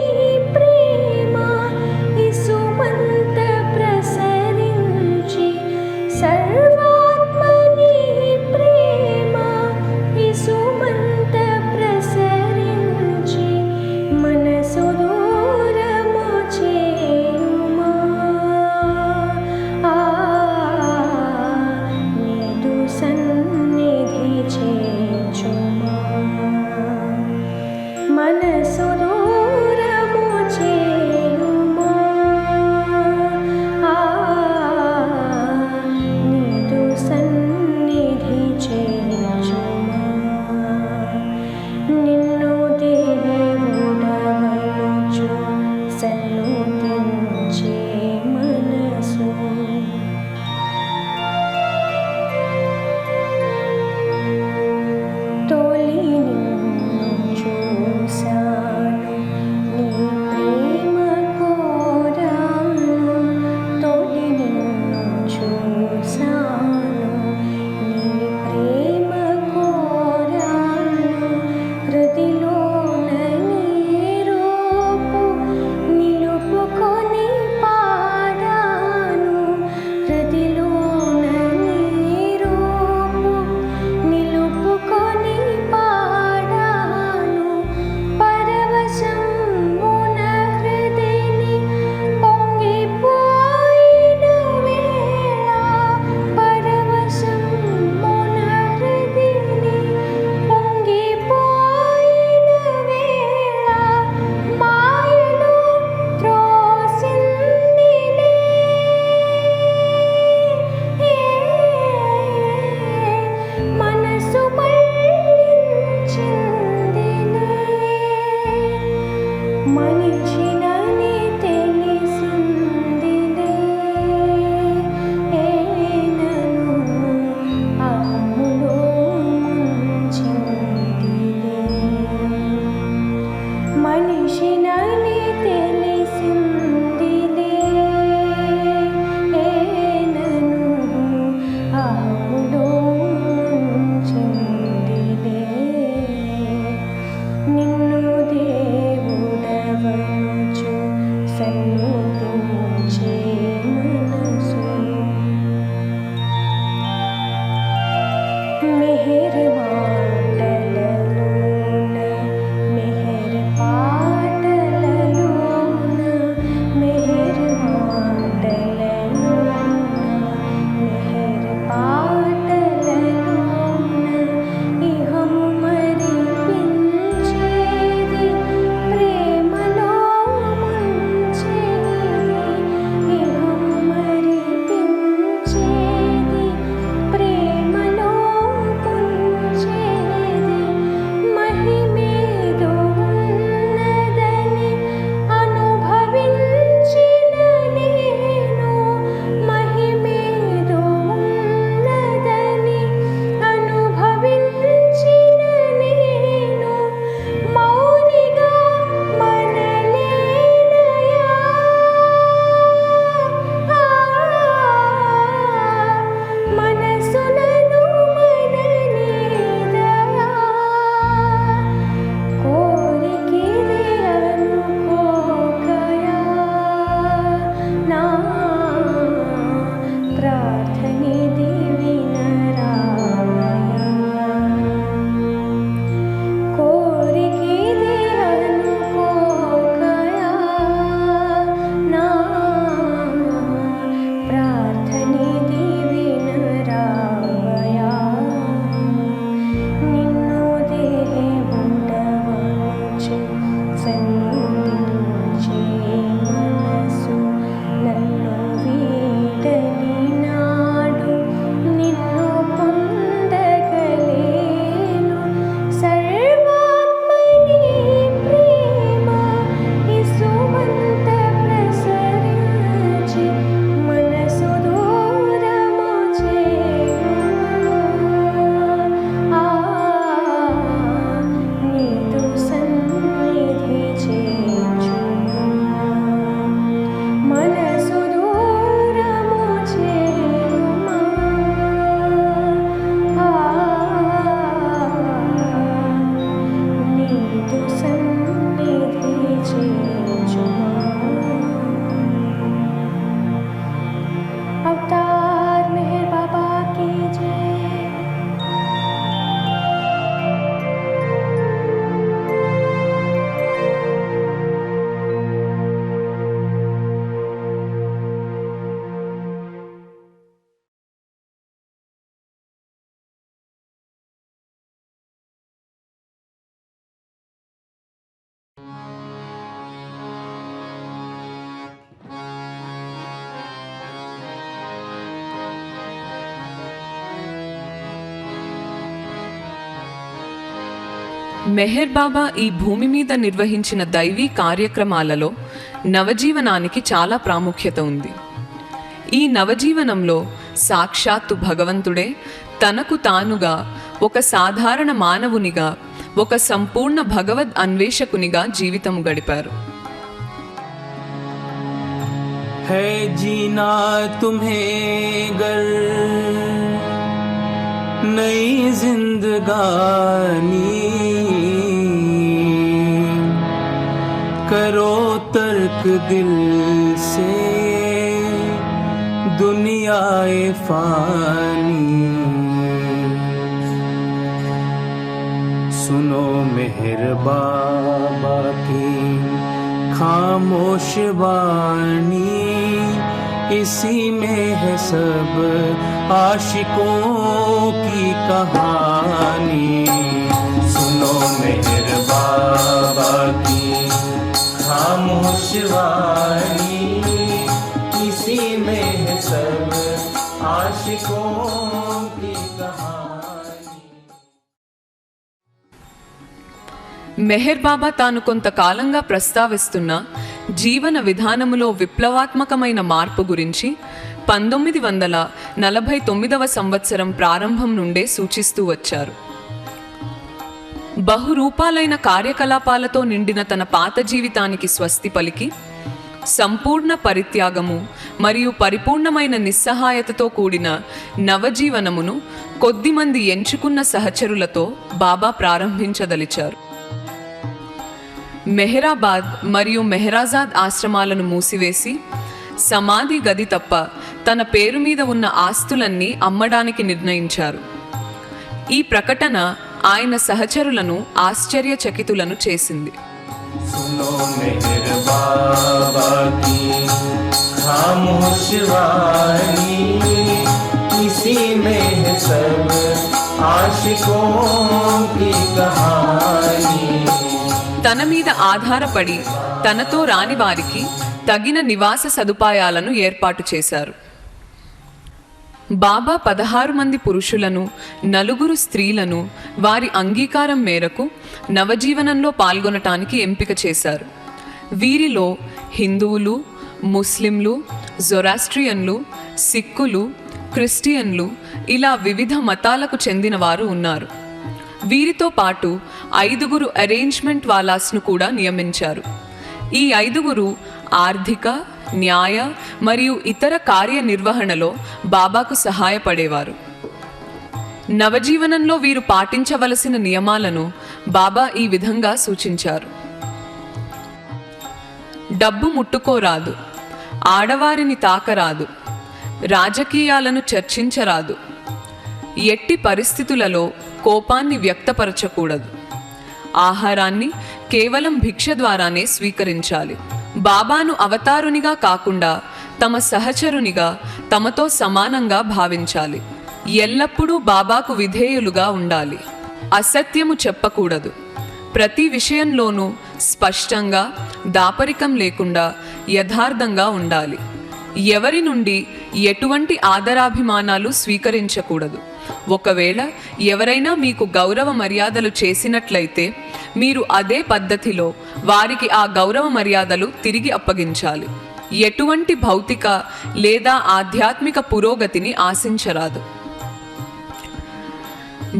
ప్రార్థనిది వినరావయా నిన్ను దేవుడవనుచు సంధించే మనసు నన్ను వీడని నాడు నిన్ను పొందగలేను సర్వాత్మని ప్రేమ ఇసుమంత ప్రసరించి మనసు దూరము చేయుమా నీదు సన్నిధి చేర్చుమా మనసు దూరము చేయుమా నీదు సన్నిధి చేర్చుమా अवतार मेहर बाबा की जय। మెహర్ బాబా ఈ భూమి మీద నిర్వహించిన దైవీ కార్యక్రమాలలో నవజీవనానికి చాలా ప్రాముఖ్యత ఉంది. ఈ నవజీవనంలో సాక్షాత్తు భగవంతుడే తనకు తానుగా ఒక సాధారణ మానవునిగా, ఒక సంపూర్ణ భగవద్ అన్వేషకునిగా జీవితం గడిపారు. है जीना तुम्हें गर नई जिंदगानी करो तर्क दिल से दुनियाए फानी सुनो मेहर बाबा की खामोश वाणी इसी में है सब आशिकों की कहानी सुनो मेहर बाबा की खामोश वाणी इसी में है सब आशिकों की कहानी। మెహర్ బాబా తాను కొంతకాలంగా ప్రస్తావిస్తున్న జీవన విధానములో విప్లవాత్మకమైన మార్పు గురించి 1949వ సంవత్సరం ప్రారంభం నుండే సూచిస్తూ వచ్చారు. బహురూపాలైన కార్యకలాపాలతో నిండిన తన పాత జీవితానికి స్వస్తి పలికి సంపూర్ణ పరిత్యాగము మరియు పరిపూర్ణమైన నిస్సహాయతతో కూడిన నవజీవనమును కొద్దిమంది ఎంచుకున్న సహచరులతో బాబా ప్రారంభించదలిచారు. మెహరాబాద్ మరియు మెహరాజాద్ ఆశ్రమాలను మూసివేసి సమాధి గది తప్ప తన పేరు మీద ఉన్న ఆస్తులన్నీ అమ్మడానికి నిర్ణయించారు. ఈ ప్రకటన ఆయన సహచరులను ఆశ్చర్యచకితులను చేసింది. सुनो मेहर बाबा की खामोश वाणी इसी में है सब आशिकों की कहानी తన మీద ఆధారపడి తనతో రాని వారికి తగిన నివాస సదుపాయాలను ఏర్పాటు చేశారు. బాబా 16 మంది పురుషులను 4 స్త్రీలను వారి అంగీకారం మేరకు నవజీవనంలో పాల్గొనటానికి ఎంపిక చేశారు. వీరిలో హిందువులు, ముస్లింలు, జొరాస్ట్రియన్లు, సిక్కులు, క్రిస్టియన్లు ఇలా వివిధ మతాలకు చెందిన వారు ఉన్నారు. వీరితో పాటు 5 అరేంజ్మెంట్ వాలాస్ను కూడా నియమించారు. ఈ 5 ఆర్థిక, న్యాయ మరియు ఇతర కార్యనిర్వహణలో బాబాకు సహాయపడేవారు. నవజీవనంలో వీరు పాటించవలసిన నియమాలను బాబా ఈ విధంగా సూచించారు. డబ్బు ముట్టుకోరాదు, ఆడవారిని తాకరాదు, రాజకీయాలను చర్చించరాదు, ఎట్టి పరిస్థితులలో కోపాన్ని వ్యక్తపరచకూడదు, ఆహారాన్ని కేవలం భిక్ష ద్వారానే స్వీకరించాలి. బాబాను అవతారునిగా కాకుండా తమ సహచరునిగా తమతో సమానంగా భావించాలి. ఎల్లప్పుడూ బాబాకు విధేయులుగా ఉండాలి. అసత్యము చెప్పకూడదు. ప్రతి విషయంలోనూ స్పష్టంగా, దాపరికం లేకుండా యథార్థంగా ఉండాలి. ఎవరి నుండి ఎటువంటి ఆదరాభిమానాలు స్వీకరించకూడదు. ఒకవేళ ఎవరైనా మీకు గౌరవ మర్యాదలు చేసినట్లయితే మీరు అదే పద్ధతిలో వారికి ఆ గౌరవ మర్యాదలు తిరిగి అప్పగించాలి. ఎటువంటి భౌతిక లేదా ఆధ్యాత్మిక పురోగతిని ఆశించరాదు.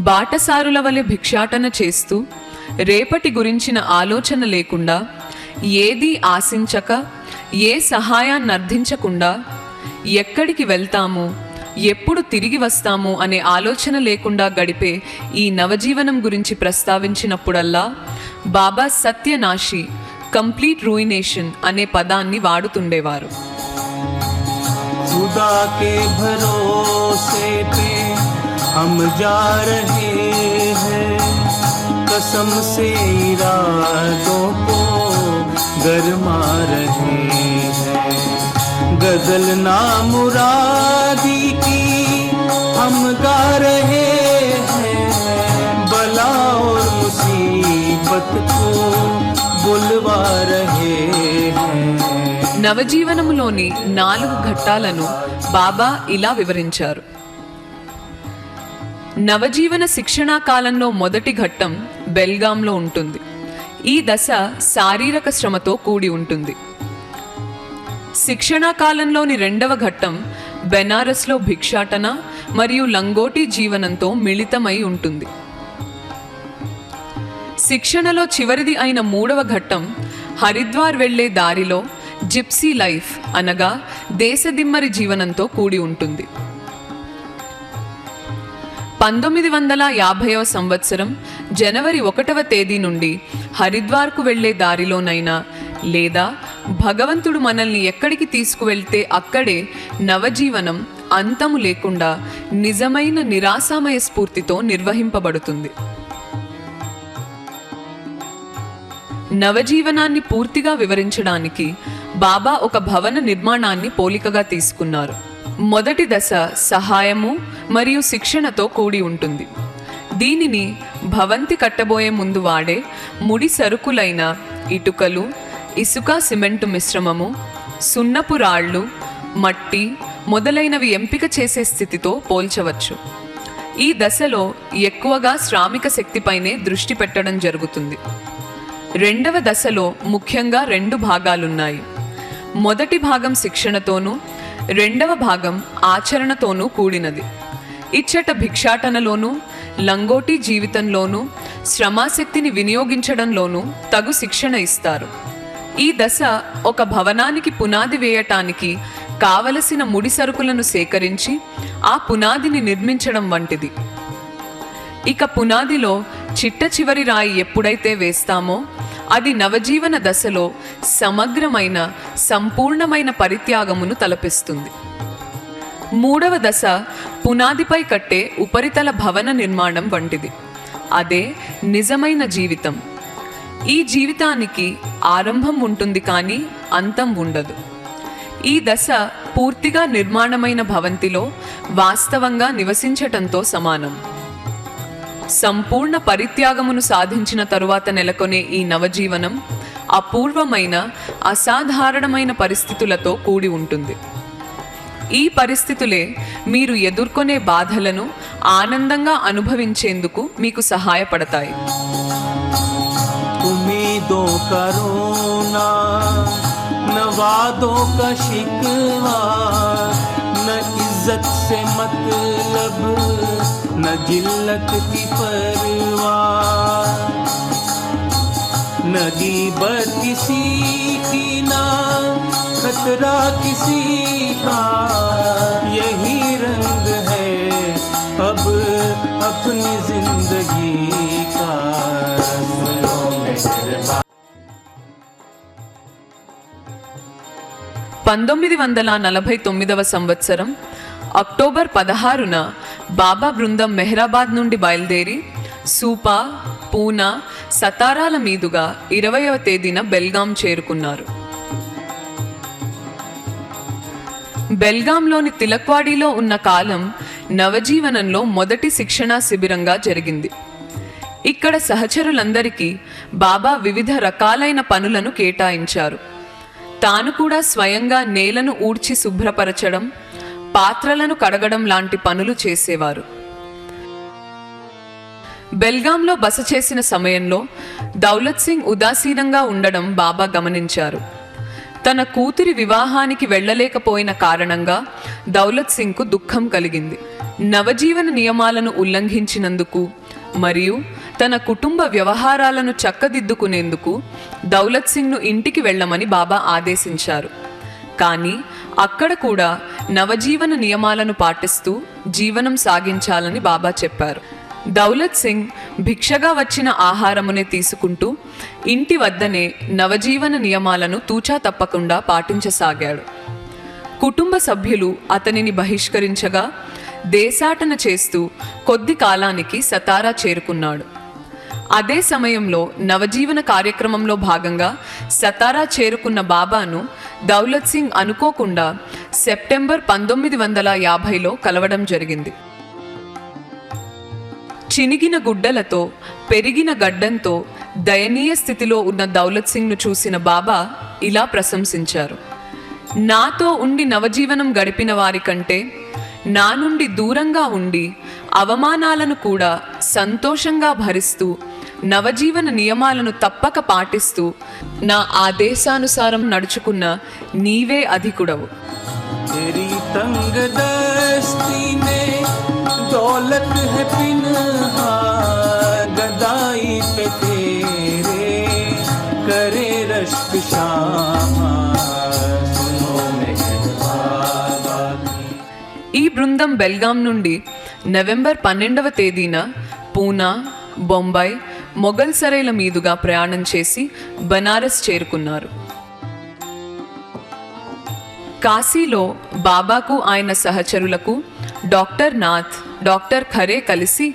బాటసారుల వలె భిక్షాటన చేస్తూ రేపటి గురించిన ఆలోచన లేకుండా, ఏదీ ఆశించక, ఏ సహాయాన్ని అర్థించకుండా, ఎక్కడికి వెళ్తాము, ఎప్పుడు తిరిగి వస్తాము అనే ఆలోచన లేకుండా గడిపే ఈ నవజీవనం గురించి ప్రస్తావించినప్పుడల్లా బాబా సత్యనాశి, కంప్లీట్ రూయినేషన్ అనే పదాన్ని వాడుతుండేవారు. खुदा के भरोसे पे हम जा रहे हैं, कसम से इरादों को गरमा रहे हैं. गजल ना मुरादी की हम गा रहे हैं, बला और मुसीबत को बुलवा रहे हैं. నవజీవనములోని 4 ఘట్టాలను బాబా ఇలా వివరించారు. నవజీవన శిక్షణా కాలంలో మొదటి ఘట్టం బెల్గాంలో ఉంటుంది. ఈ దశ శారీరక శ్రమతో కూడి ఉంటుంది. శిక్షణా కాలంలోని రెండవ ఘట్టం బెనారస్లో భిక్షాటన మరియు లంగోటీ జీవనంతో మిళితమై ఉంటుంది. శిక్షణలో చివరిది అయిన మూడవ ఘట్టం హరిద్వార్ వెళ్లే దారిలో జిప్సీ లైఫ్ అనగా దేశదిమ్మరి జీవనంతో కూడి ఉంటుంది. 1950వ సంవత్సరం జనవరి 1వ తేదీ నుండి హరిద్వార్కు వెళ్లే దారిలోనైనా లేదా భగవంతుడు మనల్ని ఎక్కడికి తీసుకువెళ్తే అక్కడే నవజీవనం అంతము లేకుండా నిజమైన నిరాశామయ స్ఫూర్తితో నిర్వహింపబడుతుంది. నవజీవనాన్ని పూర్తిగా వివరించడానికి బాబా ఒక భవన నిర్మాణాన్ని పోలికగా తీసుకున్నారు. మొదటి దశ సహాయము మరియు శిక్షణతో కూడి ఉంటుంది. దీనిని భవంతి కట్టబోయే ముందు వాడే ముడి సరుకులైన ఇటుకలు, ఇసుక సిమెంటు మిశ్రమము, సున్నపు రాళ్ళు, మట్టి మొదలైనవి ఎంపిక చేసే స్థితితో పోల్చవచ్చు. ఈ దశలో ఎక్కువగా శ్రామిక శక్తిపైనే దృష్టి పెట్టడం జరుగుతుంది. రెండవ దశలో ముఖ్యంగా 2 భాగాలున్నాయి. మొదటి భాగం శిక్షణతోనూ, రెండవ భాగం ఆచరణతోనూ కూడినది. ఇచ్చట భిక్షాటనలోనూ, లంగోటీ జీవితంలోనూ, శ్రమాశక్తిని వినియోగించడంలోనూ తగు శిక్షణ ఇస్తారు. ఈ దశ ఒక భవనానికి పునాది వేయటానికి కావలసిన ముడి సరుకులను సేకరించి ఆ పునాదిని నిర్మించడం వంటిది. ఇక పునాదిలో చిట్ట చివరి రాయి ఎప్పుడైతే వేస్తామో అది నవజీవన దశలో సమగ్రమైన, సంపూర్ణమైన పరిత్యాగమును తలపిస్తుంది. మూడవ దశ పునాదిపై కట్టే ఉపరితల భవన నిర్మాణం వంటిది. అదే నిజమైన జీవితం. ఈ జీవితానికి ఆరంభం ఉంటుంది కానీ అంతం ఉండదు. ఈ దశ పూర్తిగా నిర్మాణమైన భవంతిలో వాస్తవంగా నివసించటంతో సమానం. సంపూర్ణ పరిత్యాగమును సాధించిన తరువాత నెలకొనే ఈ నవజీవనం అపూర్వమైన, అసాధారణమైన పరిస్థితులతో కూడి ఉంటుంది. ఈ పరిస్థితులే మీరు ఎదుర్కొనే బాధలను ఆనందంగా అనుభవించేందుకు మీకు సహాయపడతాయి. उम्मीदों का रोना, न वादों का शिकवा, न इज्जत से मतलब, न जिल्लत की परवाह, न गीबत किसी की, ना खतरा किसी का. यही रंग है अब अपनी जिंदगी का. 1949వ సంవత్సరం అక్టోబర్ 16న బాబా బృందం మెహ్రాబాద్ నుండి బయలుదేరి సూపా, పూనా, సతారాల మీదుగా 20వ తేదీన బెల్గాం చేరుకున్నారు. బెల్గాంలోని తిలక్వాడీలో ఉన్న కాలం నవజీవనంలో మొదటి శిక్షణా శిబిరంగా జరిగింది. ఇక్కడ సహచరులందరికీ బాబా వివిధ రకాలైన పనులను కేటాయించారు. తాను కూడా స్వయంగా నేలను ఊడ్చి శుభ్రపరచడం, పాత్రలను కడగడం లాంటి పనులు చేసేవారు. బెల్గాంలో బస చేసిన సమయంలో దౌలత్ సింగ్ ఉదాసీనంగా ఉండడం బాబా గమనించారు. తన కూతురి వివాహానికి వెళ్ళలేకపోయిన కారణంగా దౌలత్ సింగ్కు దుఃఖం కలిగింది. నవజీవన నియమాలను ఉల్లంఘించినందుకు మరియు తన కుటుంబ వ్యవహారాలను చక్కదిద్దుకునేందుకు దౌలత్ సింగ్ను ఇంటికి వెళ్ళమని బాబా ఆదేశించారు. కానీ అక్కడ కూడా నవజీవన నియమాలను పాటిస్తూ జీవనం సాగించాలని బాబా చెప్పారు. దౌలత్ సింగ్ భిక్షగా వచ్చిన ఆహారమునే తీసుకుంటూ ఇంటి వద్దనే నవజీవన నియమాలను తూచా తప్పకుండా పాటించసాగాడు. కుటుంబ సభ్యులు అతనిని బహిష్కరించగా దేశాటన చేస్తూ కొద్ది కాలానికి సతారా చేరుకున్నాడు. అదే సమయంలో నవజీవన కార్యక్రమంలో భాగంగా సతారా చేరుకున్న బాబాను దౌలత్ సింగ్ అనుకోకుండా సెప్టెంబర్ 1950లో కలవడం జరిగింది. చినిగిన గుడ్డలతో, పెరిగిన గడ్డంతో దయనీయ స్థితిలో ఉన్న దౌలత్ సింగ్ను చూసిన బాబా ఇలా ప్రశంసించారు. నాతో ఉండి నవజీవనం గడిపిన వారి కంటే నా నుండి దూరంగా ఉండి అవమానాలను కూడా సంతోషంగా భరిస్తూ నవజీవన నియమాలను తప్పక పాటిస్తూ నా ఆదేశానుసారం నడుచుకున్న నీవే అధికుడవు. तेरी तंग दस्ती में दौलत है पिन्हा, गदाई पे तेरे करे रश्क शामा, सुनो मेहर बाबा की. ఈ బృందం బెల్గాం నుండి నవంబర్ 12వ తేదీన పూనా, బొంబాయి, మొఘల్ సరైల మీదుగా ప్రయాణం చేసి బనారస్ చేరుకున్నారు. కాశీలో బాబాకు ఆయన సహచరులకు డాక్టర్ నాథ్, డాక్టర్ ఖరే కలిసి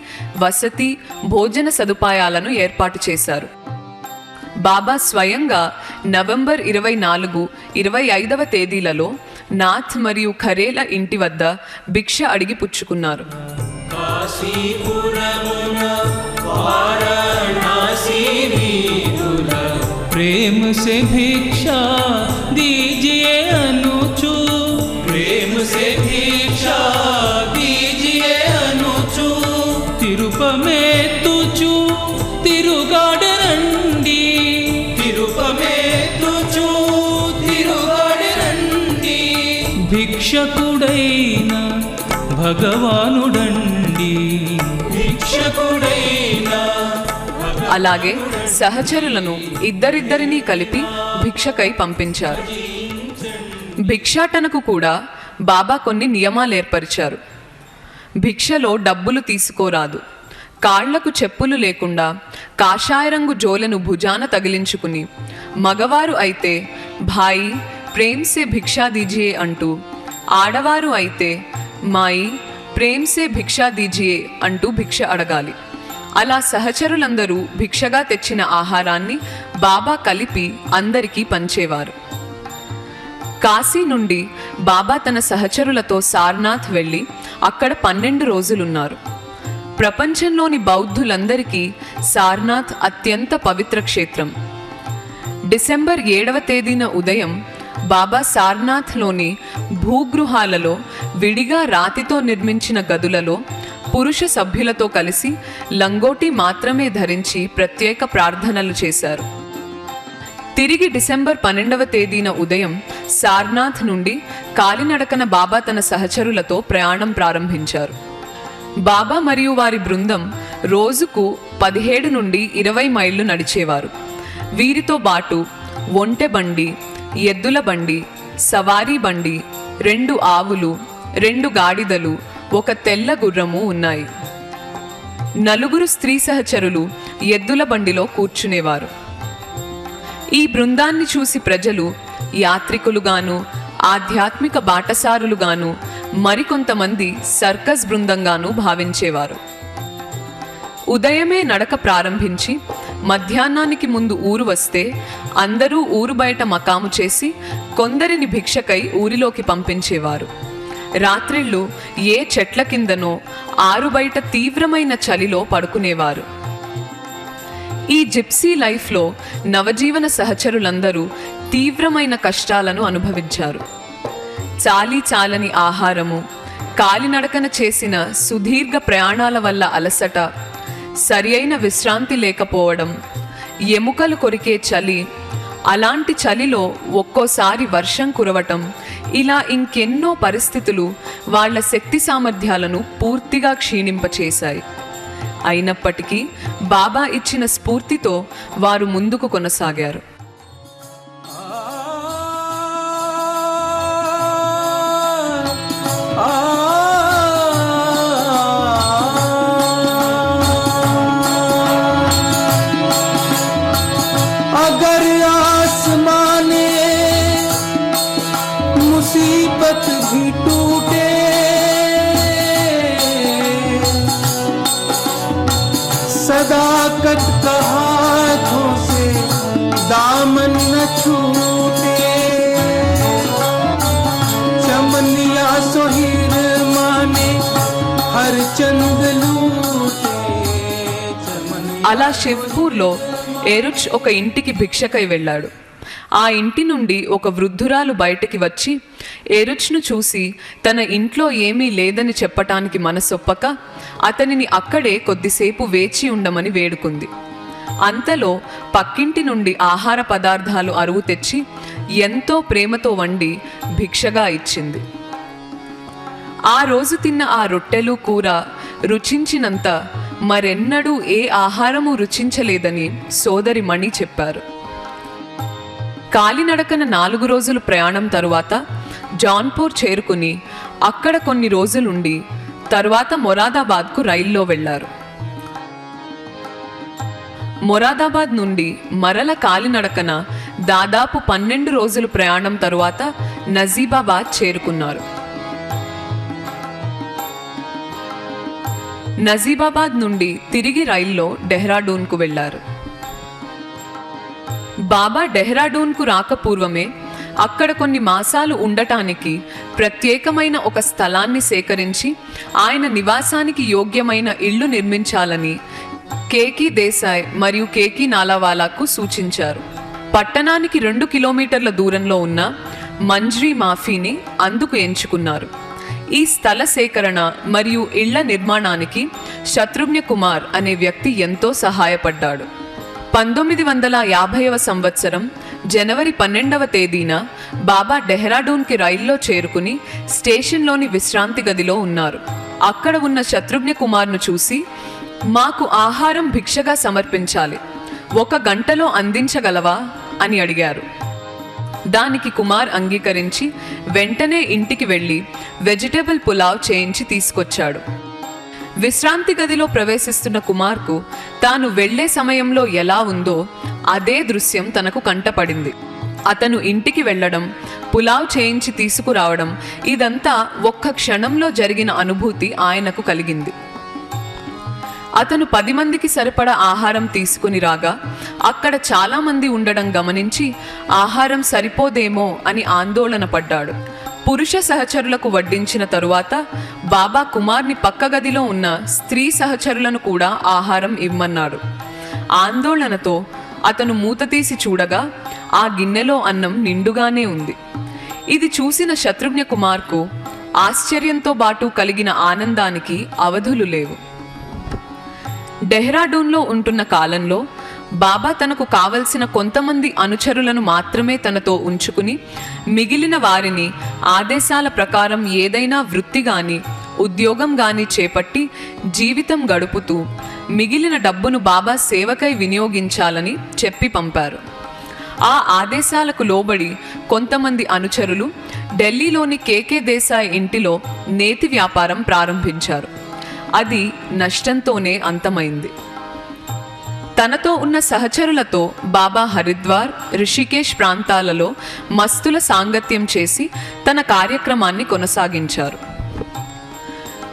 వసతి, భోజన సదుపాయాలను ఏర్పాటు చేశారు. బాబా స్వయంగా నవంబర్ 24, 25వ తేదీలలో నాథ్ మరియు ఖరేల ఇంటి వద్ద భిక్ష అడిగి పుచ్చుకున్నారు. प्रेम से भिक्षा दीजिए अनुचू, प्रेम से भिक्षा दीजिए अनुचू, तिरुपमे तुचू तिरुगाडरंडी, तिरुपमे तुचू तिरुगाडरंडी, భిక్షకుడైన భగవానుడండి, భిక్షకుడైన. అలాగే సహచరులను ఇద్దరిద్దరినీ కలిపి భిక్షకై పంపించారు. భిక్షాటనకు కూడా బాబా కొన్ని నియమాలు ఏర్పరిచారు. భిక్షలో డబ్బులు తీసుకోరాదు, కాళ్లకు చెప్పులు లేకుండా కాషాయ రంగు జోలెను భుజాన తగిలించుకుని, మగవారు అయితే భాయి ప్రేమ్ సే భిక్షా దీజియే అంటూ, ఆడవారు అయితే మాయి ప్రేమ్ సే భిక్షా దీజియే అంటూ భిక్ష అడగాలి. అలా సహచరులందరూ భిక్షగా తెచ్చిన ఆహారాన్ని బాబా కలిపి అందరికీ పంచేవారు. కాశీ నుండి బాబా తన సహచరులతో సారనాథ్ వెళ్ళి అక్కడ 12 రోజులున్నారు. ప్రపంచంలోని బౌద్ధులందరికీ సారనాథ్ అత్యంత పవిత్ర క్షేత్రం. డిసెంబర్ 7వ తేదీన ఉదయం బాబా సారనాథ్లోని భూగృహాలలో విడిగా రాతితో నిర్మించిన గదులలో పురుష సభ్యులతో కలిసి లంగోటి మాత్రమే ధరించి ప్రత్యేక ప్రార్థనలు చేశారు. తిరిగి డిసెంబర్ 12వ తేదీన ఉదయం సారనాథ్ నుండి కాలినడకన బాబా తన సహచరులతో ప్రయాణం ప్రారంభించారు. బాబా మరియు వారి బృందం రోజుకు 17 నుండి 20 మైళ్ళు నడిచేవారు. వీరితో పాటు ఒంటె బండి, ఎద్దుల బండి, సవారీ బండి, 2 ఆవులు, 2 గాడిదలు, 1 తెల్ల గుర్రము ఉన్నాయి. 4 స్త్రీ సహచరులు ఎద్దుల బండిలో కూర్చునేవారు. ఈ బృందాన్ని చూసి ప్రజలు యాత్రికులుగాను, ఆధ్యాత్మిక బాటసారులుగాను, మరికొంతమంది సర్కస్ బృందంగాను భావించేవారు. ఉదయమే నడక ప్రారంభించి మధ్యాహ్నానికి ముందు ఊరు వస్తే అందరూ ఊరు బయట మకాము చేసి కొందరిని భిక్షకై ఊరిలోకి పంపించేవారు. రాత్రిళ్ళు ఏ చెట్ల కిందనో ఆరు బయట తీవ్రమైన చలిలో పడుకునేవారు. ఈ జిప్సీ లైఫ్లో నవజీవన సహచరులందరూ తీవ్రమైన కష్టాలను అనుభవించారు. చాలీ చాలని ఆహారము, కాలినడకన చేసిన సుదీర్ఘ ప్రయాణాల వల్ల అలసట, సరి అయిన విశ్రాంతి లేకపోవడం, ఎముకలు కొరికే చలి, అలాంటి చలిలో ఒక్కోసారి వర్షం కురవటం, ఇలా ఇంకెన్నో పరిస్థితులు వాళ్ళ శక్తి సామర్థ్యాలను పూర్తిగా క్షీణింపచేశాయి. అయినప్పటికీ బాబా ఇచ్చిన స్ఫూర్తితో వారు ముందుకు కొనసాగారు. अगर आसमाने मुसीबत भी टूटे, सदाकत का हाथों से दामन न छूटे, चमनिया सोहिर माने हर चंद लूटे, అలా షివ్పూర్లో ఏరుచ్ ఒక ఇంటికి భిక్షకై వెళ్ళాడు. ఆ ఇంటి నుండి ఒక వృద్ధురాలు బయటికి వచ్చి ఏరుచ్ను చూసి తన ఇంట్లో ఏమీ లేదని చెప్పటానికి మనసొప్పక అతనిని అక్కడే కొద్దిసేపు వేచి ఉండమని వేడుకుంది. అంతలో పక్కింటి నుండి ఆహార పదార్థాలు అరువు తెచ్చి ఎంతో ప్రేమతో వండి భిక్షగా ఇచ్చింది. ఆ రోజు తిన్న ఆ రొట్టెలు కూర రుచించినంత మరెన్నడూ ఏ ఆహారము రుచించలేదని సోదరి మణి చెప్పారు. కాలినడకన 4 రోజులు ప్రయాణం తరువాత జాన్పూర్ చేరుకుని అక్కడ కొన్ని రోజులుండి తరువాత మొరాదాబాద్కు రైల్లో వెళ్లారు. మొరాదాబాద్ నుండి మరల కాలినడకన దాదాపు 12 రోజులు ప్రయాణం తరువాత నజీబాబాద్ చేరుకున్నారు. నజీబాబాద్ నుండి తిరిగి రైల్లో డెహ్రాడూన్కు వెళ్లారు. బాబా డెహ్రాడూన్కు రాకపూర్వమే అక్కడ కొన్ని మాసాలు ఉండటానికి ప్రత్యేకమైన ఒక స్థలాన్ని సేకరించి ఆయన నివాసానికి యోగ్యమైన ఇళ్లు నిర్మించాలని కేకీ దేశాయ్ మరియు కేకీ నాలావాలాకు సూచించారు. పట్టణానికి 2 కిలోమీటర్ల దూరంలో ఉన్న మంజ్రీ మాఫీని అందుకు ఎంచుకున్నారు. ఈ స్థల సేకరణ మరియు ఇళ్ల నిర్మాణానికి శత్రుఘ్న కుమార్ అనే వ్యక్తి ఎంతో సహాయపడ్డాడు. 1950వ సంవత్సరం జనవరి 12వ తేదీన బాబా డెహ్రాడూన్కి రైల్లో చేరుకుని స్టేషన్లోని విశ్రాంతి గదిలో ఉన్నారు. అక్కడ ఉన్న శత్రుఘ్న కుమార్ను చూసి, మాకు ఆహారం భిక్షగా సమర్పించాలి, 1 గంటలో అందించగలవా అని అడిగారు. దానికి కుమార్ అంగీకరించి వెంటనే ఇంటికి వెళ్ళి వెజిటబుల్ పులావ్ చేయించి తీసుకొచ్చాడు. విశ్రాంతి గదిలో ప్రవేశిస్తున్న కుమార్కు తాను వెళ్లే సమయంలో ఎలా ఉందో అదే దృశ్యం తనకు కంటపడింది. అతను ఇంటికి వెళ్ళడం, పులావ్ చేయించి తీసుకురావడం, ఇదంతా ఒక్క క్షణంలో జరిగిన అనుభూతి ఆయనకు కలిగింది. అతను 10 మందికి సరిపడా ఆహారం తీసుకుని రాగా అక్కడ చాలా మంది ఉండడం గమనించి ఆహారం సరిపోదేమో అని ఆందోళన పడ్డాడు. పురుష సహచరులకు వడ్డించిన తరువాత బాబా కుమార్ని పక్క గదిలో ఉన్న స్త్రీ సహచరులను కూడా ఆహారం ఇవ్వమన్నాడు. ఆందోళనతో అతను మూత తీసి చూడగా ఆ గిన్నెలో అన్నం నిండుగానే ఉంది. ఇది చూసిన శత్రుఘ్న కుమార్కు ఆశ్చర్యంతో పాటు కలిగిన ఆనందానికి అవధులు లేవు. డెహ్రాడూన్లో ఉంటున్న కాలంలో బాబా తనకు కావలసిన కొంతమంది అనుచరులను మాత్రమే తనతో ఉంచుకుని మిగిలిన వారిని ఆదేశాల ప్రకారం ఏదైనా వృత్తి గాని ఉద్యోగం గాని చేపట్టి జీవితం గడుపుతూ మిగిలిన డబ్బును బాబా సేవకై వినియోగించాలని చెప్పి పంపారు. ఆ ఆదేశాలకు లోబడి కొంతమంది అనుచరులు ఢిల్లీలోని కేకే దేశాయ్ ఇంటిలో నేతి వ్యాపారం ప్రారంభించారు. అది నష్టంతోనే అంతమైంది. తనతో ఉన్న సహచరులతో బాబా హరిద్వార్, రిషికేశ్ ప్రాంతాలలో మస్తుల సాంగత్యం చేసి తన కార్యక్రమాన్ని కొనసాగించారు.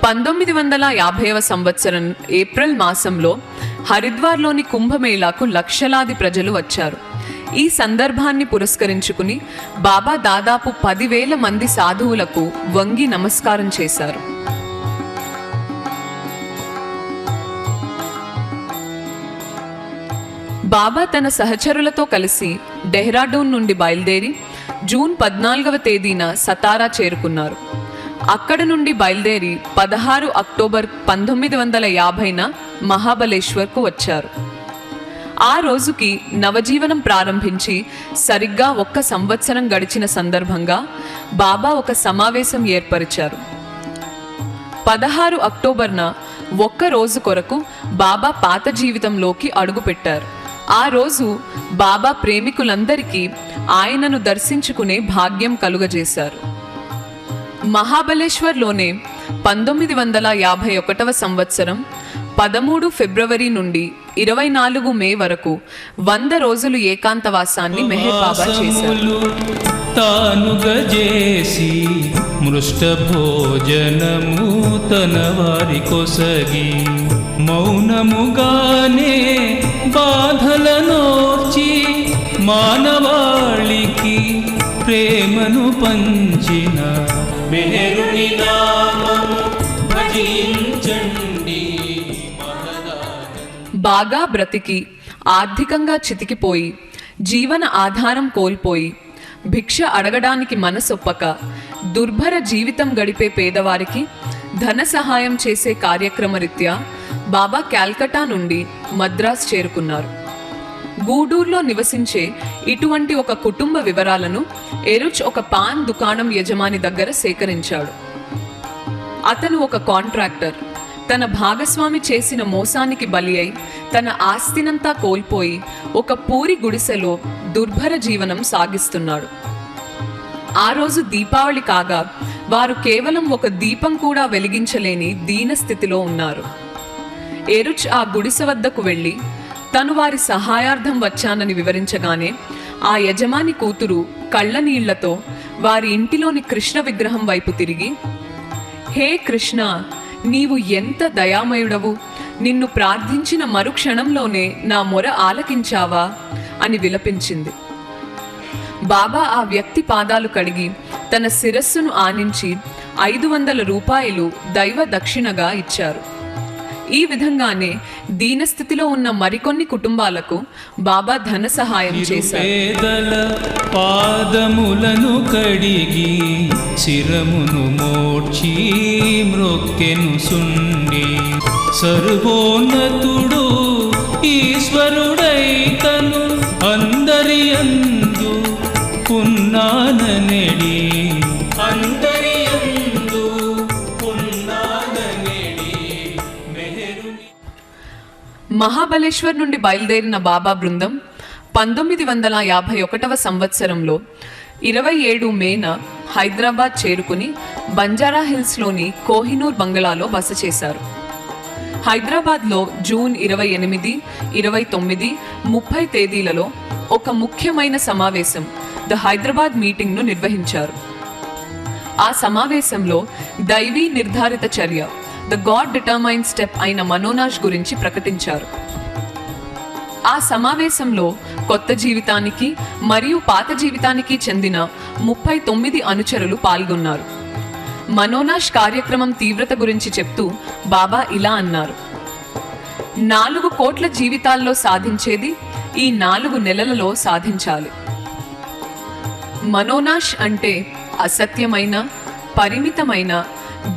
1950వ సంవత్సరం ఏప్రిల్ మాసంలో హరిద్వార్లోని కుంభమేళాకు లక్షలాది ప్రజలు వచ్చారు. ఈ సందర్భాన్ని పురస్కరించుకుని బాబా దాదాపు 10,000 మంది సాధువులకు వంగి నమస్కారం చేశారు. బాబా తన సహచరులతో కలిసి డెహ్రాడూన్ నుండి బయలుదేరి జూన్ 14వ తేదీన సతారా చేరుకున్నారు. అక్కడ నుండి బయలుదేరి 16 అక్టోబర్ 1950న మహాబలేశ్వర్కు వచ్చారు. ఆ రోజుకి నవజీవనం ప్రారంభించి సరిగ్గా 1 సంవత్సరం గడిచిన సందర్భంగా బాబా ఒక సమావేశం ఏర్పరిచారు. 16 అక్టోబర్న 1 రోజు కొరకు బాబా పాత జీవితంలోకి అడుగుపెట్టారు. ఆ రోజు బాబా ప్రేమికులందరికీ ఆయనను దర్శించుకునే భాగ్యం కలుగజేశారు. మహాబలేశ్వర్లోనే 1951వ సంవత్సరం 13 ఫిబ్రవరి నుండి 24 మే వరకు 100 రోజులు ఏకాంతవాసాన్ని మెహర్ బాబా చేశారు. తానుగజేసి మృష్ట భోజనము తన వారి కొసగి మౌనముగానే బాధలనోర్చి మానవాళికి ప్రేమను పంచిన మెహరుని నామము భజించండి. బాగా బ్రతికి ఆర్థికంగా చితికిపోయి జీవన ఆధారం కోల్పోయి భిక్ష అడగడానికి మనసొప్పక దుర్భర జీవితం గడిపే పేదవారికి ధన సహాయం చేసే కార్యక్రమరీత్యా బాబా క్యాల్కటా నుండి మద్రాస్ చేరుకున్నారు. గూడూరులో నివసించే ఇటువంటి ఒక కుటుంబ వివరాలను ఎరుచ్ ఒక పాన్ దుకాణం యజమాని దగ్గర సేకరించాడు. అతను ఒక కాంట్రాక్టర్. తన భాగస్వామి చేసిన మోసానికి బలి అయి తన ఆస్తినంతా కోల్పోయి ఒక పూరి గుడిసెలో దుర్భర జీవనం సాగిస్తున్నాడు. ఆ రోజు దీపావళి కాగా వారు కేవలం ఒక దీపం కూడా వెలిగించలేని దీన స్థితిలో ఉన్నారు. ఎరుచ్ ఆ గుడిసె వద్దకు వెళ్ళి తను వారి సహాయార్థం వచ్చానని వివరించగానే ఆ యజమాని కూతురు కళ్ళ నీళ్లతో వారి ఇంటిలోని కృష్ణ విగ్రహం వైపు తిరిగి, హే కృష్ణ, నీవు ఎంత దయామయుడవు, నిన్ను ప్రార్థించిన మరుక్షణంలోనే నా మొర ఆలకించావా అని విలపించింది. బాబా ఆ వ్యక్తి పాదాలు కడిగి తన శిరస్సును ఆనించి 500 రూపాయలు దైవ దక్షిణగా ఇచ్చారు. ఈ విధంగానే దీనస్థితిలో ఉన్న మరికొన్ని కుటుంబాలకు బాబా ధన సహాయం చేశారు. పేదల పాదములను కడిగి శిరమును మోడ్చి మ్రొక్కెను సుండి సర్వోన్నతుడు ఈశ్వరుడైతను అందరి అందు పున్నాననెడి అందరి అందు పున్నాననెడి మెహరుని. మహాబలేశ్వర్ నుండి బయలుదేరిన బాబా బృందం 1951వ సంవత్సరంలో 27 మేన హైదరాబాద్ చేరుకుని బంజారా హిల్స్లోని కోహినూర్ బంగళాలో బస చేశారు. హైదరాబాద్లో జూన్ 28, 29, 30 తేదీలలో ఒక ముఖ్యమైన సమావేశం ద హైదరాబాద్ మీటింగ్ను నిర్వహించారు. ఆ సమావేశంలో దైవీ నిర్ధారిత చర్య ద గాడ్ డిటర్మైన్ స్టెప్ అయిన మనోనాష్ గురించి ప్రకటించారు. ఆ సమావేశంలో కొత్త జీవితానికి మరియు పాత జీవితానికి చెందిన 39 అనుచరులు పాల్గొన్నారు. మనోనాష్ కార్యక్రమం తీవ్రత గురించి చెప్తూ బాబా ఇలా అన్నారు: 4 కోట్ల జీవితాల్లో సాధించేది ఈ 4 నెలలలో సాధించాలి. మనోనాష్ అంటే అసత్యమైన, పరిమితమైన,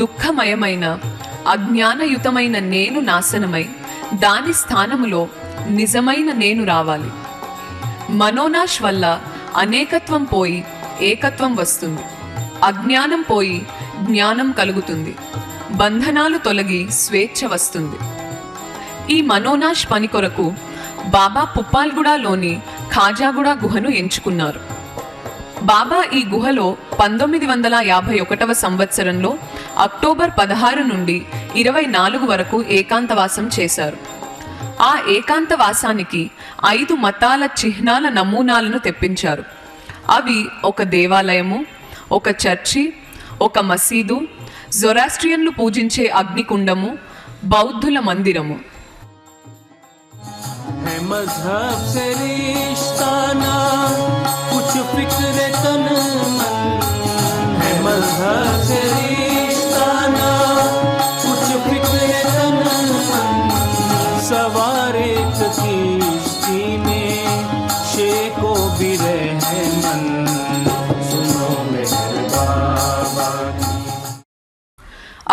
దుఃఖమయమైన, అజ్ఞానయుతమైన నేను నాశనమై దాని స్థానములో నిజమైన నేను రావాలి. మనోనాష్ వల్ల అనేకత్వం పోయి ఏకత్వం వస్తుంది. అజ్ఞానం పోయి జ్ఞానం కలుగుతుంది. బంధనాలు తొలగి స్వేచ్ఛ వస్తుంది. ఈ మనోనాష్ పని కొరకు బాబా పుప్పాల్గూడలోని ఖాజాగూడ గుహను ఎంచుకున్నారు. బాబా ఈ గుహలో 1951వ సంవత్సరంలో అక్టోబర్ 16 నుండి 24 వరకు ఏకాంతవాసం చేశారు. ఆ ఏకాంతవాసానికి 5 మతాల చిహ్నాల నమూనాలను తెప్పించారు. అవి ఒక దేవాలయము, ఒక చర్చి, ఒక మసీదు, జొరాస్ట్రియన్లు పూజించే అగ్నికుండము, బౌద్ధుల మందిరము. है मजहब से रिश्ता ना कुछ फिक्र तन मन, है मजहब से रिश्ता ना कुछ फिक्र तन मन, सवार एक किश्ती में शेको भी रहे मन, सुनो मेहर बाबा की।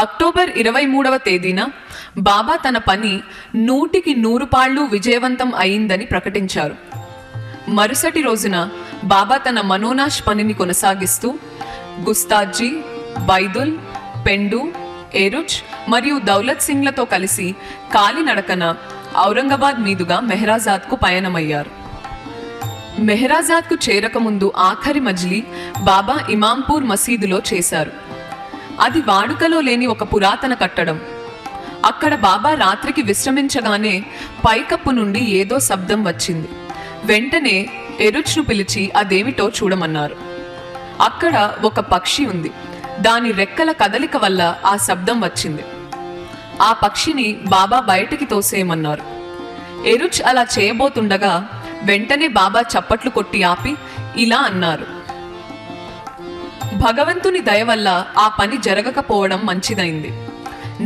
అక్టోబర్ 23వ తేదీన బాబా తన పని 100కి 100 విజయవంతం అయిందని ప్రకటించారు. మరుసటి రోజున బాబా తన మనోనాష్ పనిని కొనసాగిస్తూ గుస్తాజీ, బైదుల్, పెండు, ఎరుచ్ మరియు దౌలత్ సింగ్లతో కలిసి కాలినడకన ఔరంగాబాద్ మీదుగా మెహరాజాద్కు పయనమయ్యారు. మెహరాజాద్కు చేరకముందు ఆఖరి మజిలీ బాబా ఇమాంపూర్ మసీదులో చేశారు. అది వాడుకలో లేని ఒక పురాతన కట్టడం. అక్కడ బాబా రాత్రికి విశ్రమించగానే పైకప్పు నుండి ఏదో శబ్దం వచ్చింది. వెంటనే ఎరుచ్ను పిలిచి అదేమిటో చూడమన్నారు. అక్కడ ఒక పక్షి ఉంది. దాని రెక్కల కదలిక వల్ల ఆ శబ్దం వచ్చింది. ఆ పక్షిని బాబా బయటికి తోసేయమన్నారు. ఎరుచ్ అలా చేయబోతుండగా వెంటనే బాబా చప్పట్లు కొట్టి ఆపి ఇలా అన్నారు, భగవంతుని దయ వల్ల ఆ పని జరగకపోవడం మంచిదైంది.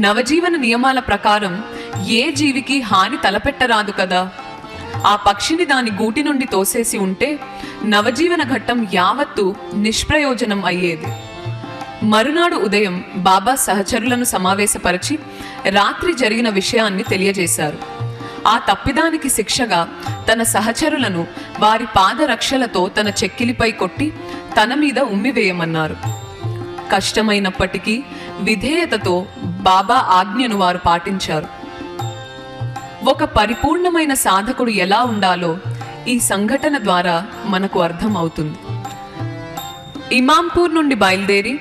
నవజీవన నియమాల ప్రకారం ఏ జీవికి హాని తలపెట్టరాదు కదా. ఆ పక్షిని దాని గూటి నుండి తోసేసి ఉంటే నవజీవన ఘట్టం యావత్తు నిష్ప్రయోజనం అయ్యేది. మరునాడు ఉదయం బాబా సహచరులను సమావేశపరిచి రాత్రి జరిగిన విషయాన్ని తెలియజేశారు. ఆ తప్పిదానికి శిక్షగా తన సహచరులను వారి పాదరక్షలతో తన చెక్కిలిపై కొట్టి తన మీద ఉమ్మివేయమన్నారు. కష్టమైనప్పటికీ విధేయతతో బాబా ఆజ్ఞను వారు పాటించారు. ఒక పరిపూర్ణమైన సాధకుడు ఎలా ఉండాలో ఈ సంఘటన ద్వారా మనకు అర్థం అవుతుంది. ఇమాంపూర్ నుండి బయలుదేరి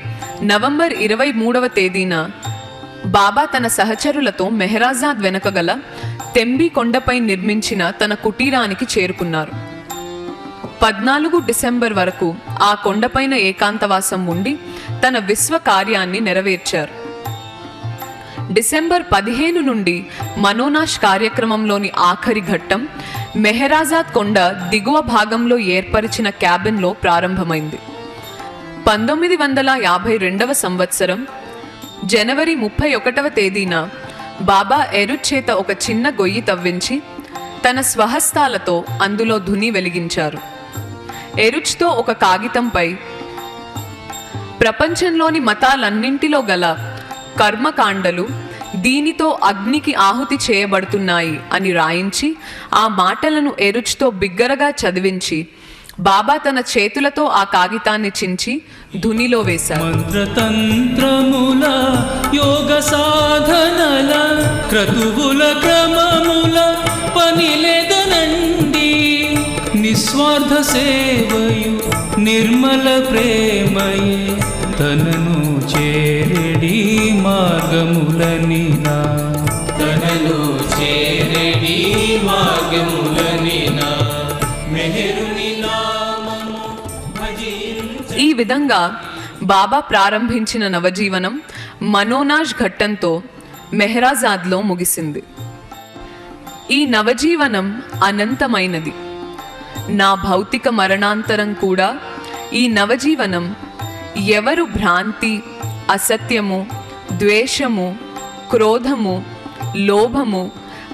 నవంబర్ 23వ తేదీన బాబా తన సహచరులతో మెహరాజాద్ వెనుక గల తెంబి కొండపై నిర్మించిన తన కుటీరానికి చేరుకున్నారు. 14 డిసెంబర్ వరకు ఆ కొండపైన ఏకాంతవాసం ఉండి తన విశ్వ కార్యాన్ని నెరవేర్చారు. డిసెంబర్ 15 నుండి మనోనాష్ కార్యక్రమంలోని ఆఖరి ఘట్టం మెహరాజాద్ కొండ దిగువ భాగంలో ఏర్పరిచిన క్యాబిన్లో ప్రారంభమైంది. 1952వ సంవత్సరం జనవరి 31వ తేదీన బాబా ఎరుచ్ చేత ఒక చిన్న గొయ్యి తవ్వించి తన స్వహస్తాలతో అందులో ధుని వెలిగించారు. ఎరుచ్తో ఒక కాగితంపై ప్రపంచంలోని మతాలన్నింటిలో గల కర్మకాండలు దీనితో అగ్నికి ఆహుతి చేయబడుతున్నాయి అని రాయించి ఆ మాటలను ఎరుచ్తో బిగ్గరగా చదివించి బాబా తన చేతులతో ఆ కాగితాన్ని చించి ధునిలో వేశారు. మంత్రతంత్రముల యోగ సాధనల క్రతువుల క్రమముల పనిలేదనండి, నిస్వార్థ సేవయు నిర్మల ప్రేమయే తనను చేరెడి మార్గములనినా, తనను చేరెడి మార్గములనినా మెహరుని నామము భజించు. ఈ విధంగా బాబా ప్రారంభించిన నవజీవనం మనోనాష్ ఘట్టంతో మెహరాజాద్లో ముగిసింది. ఈ నవజీవనం అనంతమైనది. నా భౌతిక మరణాంతరం కూడా ఈ నవజీవనం ఎవరు భ్రాంతి, అసత్యము, ద్వేషము, క్రోధము, లోభము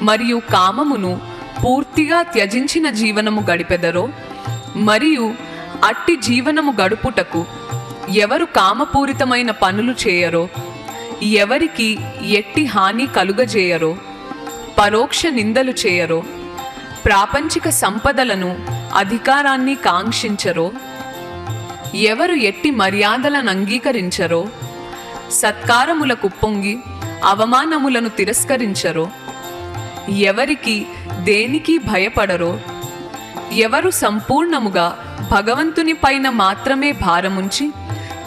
మరియు కామమును పూర్తిగా త్యజించిన జీవనము గడిపెదరో మరియు అట్టి జీవనము గడుపుటకు ఎవరు కామపూరితమైన పనులు చేయరో, ఎవరికి ఎట్టి హాని కలుగజేయరో, పరోక్ష నిందలు చేయరో, ప్రాపంచిక సంపదలను అధికారాన్ని కాంక్షించరో, ఎవరు ఎట్టి మర్యాదలను అంగీకరించరో, సత్కారములకు పొంగి అవమానములను తిరస్కరించరో, ఎవరికి దేనికి భయపడరో, ఎవరు సంపూర్ణముగా భగవంతుని పైన మాత్రమే భారముంచి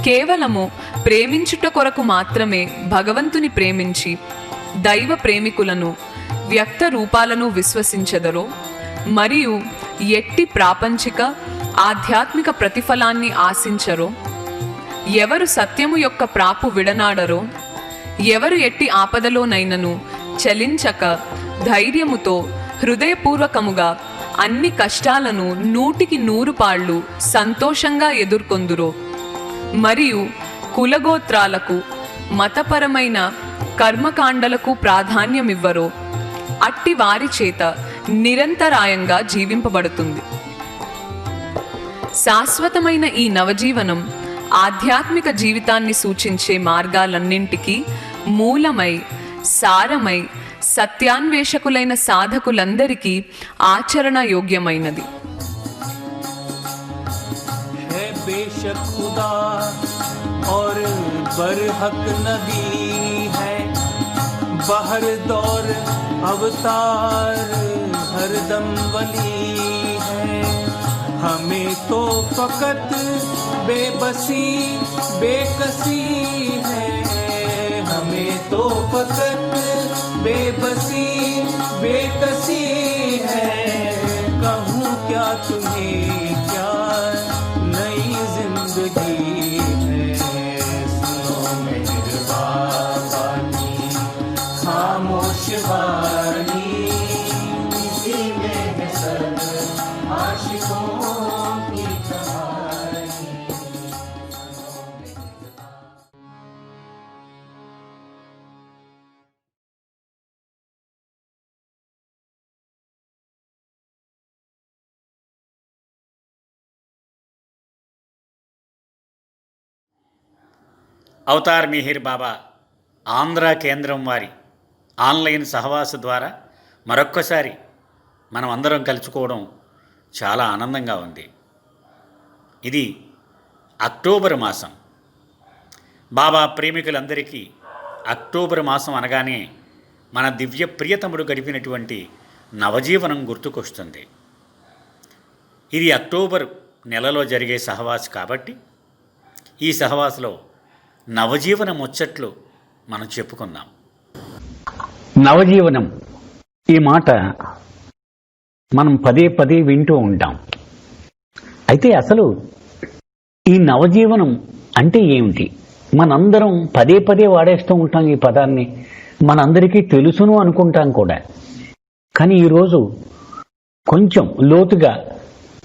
కేవలము ప్రేమించుట కొరకు మాత్రమే భగవంతుని ప్రేమించి దైవ ప్రేమికులను వ్యక్త రూపాలను విశ్వసించెదరో మరియు ఎట్టి ప్రాపంచిక ఆధ్యాత్మిక ప్రతిఫలాన్ని ఆశించరో, ఎవరు సత్యము యొక్క ప్రాపు విడనాడరో, ఎవరు ఎట్టి ఆపదలోనైనను చలించక ధైర్యముతో హృదయపూర్వకముగా అన్ని కష్టాలను 100కి 100 సంతోషంగా ఎదుర్కొందురో మరియు కులగోత్రాలకు మతపరమైన కర్మకాండలకు ప్రాధాన్యమివ్వరో అట్టి వారి చేత నిరంతరాయంగా జీవింపబడుతుంది. శాశ్వతమైన ఈ నవజీవనం ఆధ్యాత్మిక జీవితాన్ని సూచించే మార్గాలన్నింటికీ మూలమై సారమై సత్యాన్వేషకులైన సాధకులందరికీ ఆచరణ యోగ్యమైనది. है बेशक खुदा और बरहक नबी है, बहर दौर अवतार हरदम वली है. हमें तो फकत बेबसी बेकसी है, हमें तो फकत बेबसी बेकसी है. कहूँ क्या तुम्हें क्या नई जिंदगी है. सुनो मेरे बाबा की खामोश वाणी, इसी में है सब आशिकों की कहानी. అవతార్ మిహిర్ బాబా ఆంధ్ర కేంద్రం వారి ఆన్లైన్ సహవాస ద్వారా మరొక్కసారి మనం అందరం కలుసుకోవడం చాలా ఆనందంగా ఉంది. ఇది అక్టోబర్ మాసం. బాబా ప్రేమికులందరికీ అక్టోబర్ మాసం అనగానే మన దివ్య ప్రియతముడు గడిపినటువంటి నవజీవనం గుర్తుకొస్తుంది. ఇది అక్టోబర్ నెలలో జరిగే సహవాస కాబట్టి ఈ సహవాసలో నవజీవన ముచ్చట్లు మనం చెప్పుకుందాం. నవజీవనం ఈ మాట మనం పదే పదే వింటూ ఉంటాం. అయితే అసలు ఈ నవజీవనం అంటే ఏమిటి? మనందరం పదే పదే వాడేస్తూ ఉంటాం ఈ పదాన్ని, మనందరికీ తెలుసును అనుకుంటాం కూడా. కానీ ఈరోజు కొంచెం లోతుగా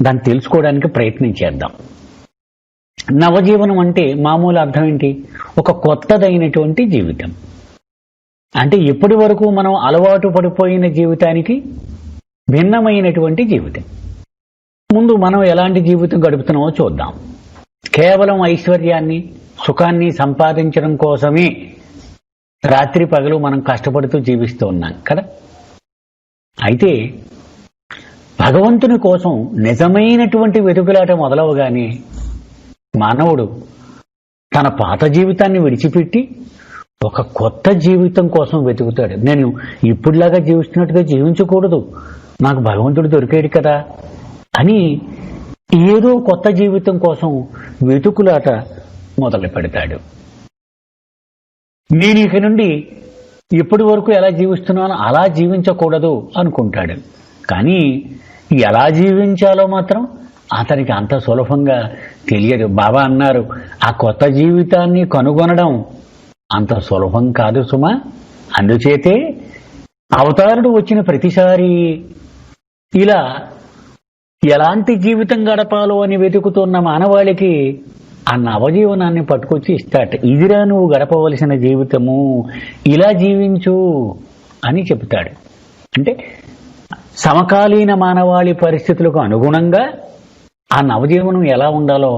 దాన్ని తెలుసుకోవడానికి ప్రయత్నం చేద్దాం. నవజీవనం అంటే మామూలు అర్థం ఏంటి? ఒక కొత్తదైనటువంటి జీవితం. అంటే ఇప్పటి వరకు మనం అలవాటు పడిపోయిన జీవితానికి భిన్నమైనటువంటి జీవితం. ముందు మనం ఎలాంటి జీవితం గడుపుతున్నామో చూద్దాం. కేవలం ఐశ్వర్యాన్ని సుఖాన్ని సంపాదించడం కోసమే రాత్రి పగలు మనం కష్టపడుతూ జీవిస్తూ ఉన్నాం కదా. అయితే భగవంతుని కోసం నిజమైనటువంటి వెతుకులాట మొదలవగానే మానవుడు తన పాత జీవితాన్ని విడిచిపెట్టి ఒక కొత్త జీవితం కోసం వెతుకుతాడు. నేను ఇప్పుడులాగా జీవిస్తున్నట్టుగా జీవించకూడదు, నాకు భగవంతుడు దొరికాడు కదా అని ఏదో కొత్త జీవితం కోసం వెతుకులాట మొదలు పెడతాడు. నేను ఇక నుండి ఇప్పటి వరకు ఎలా జీవిస్తున్నానో అలా జీవించకూడదు అనుకుంటాడు. కానీ ఎలా జీవించాలో మాత్రం అతనికి అంత సులభంగా తెలియదు. బాబా అన్నారు, ఆ కొత్త జీవితాన్ని కనుగొనడం అంత సులభం కాదు సుమా. అందుచేతే అవతారుడు వచ్చిన ప్రతిసారి ఇలా ఎలాంటి జీవితం గడపాలో అని వెతుకుతున్న మానవాళికి ఆ నవజీవనాన్ని పట్టుకొచ్చి ఇస్తాట. ఇదిరా నువ్వు గడపవలసిన జీవితము, ఇలా జీవించు అని చెబుతాడు. అంటే సమకాలీన మానవాళి పరిస్థితులకు అనుగుణంగా ఆ నవజీవనం ఎలా ఉండాలో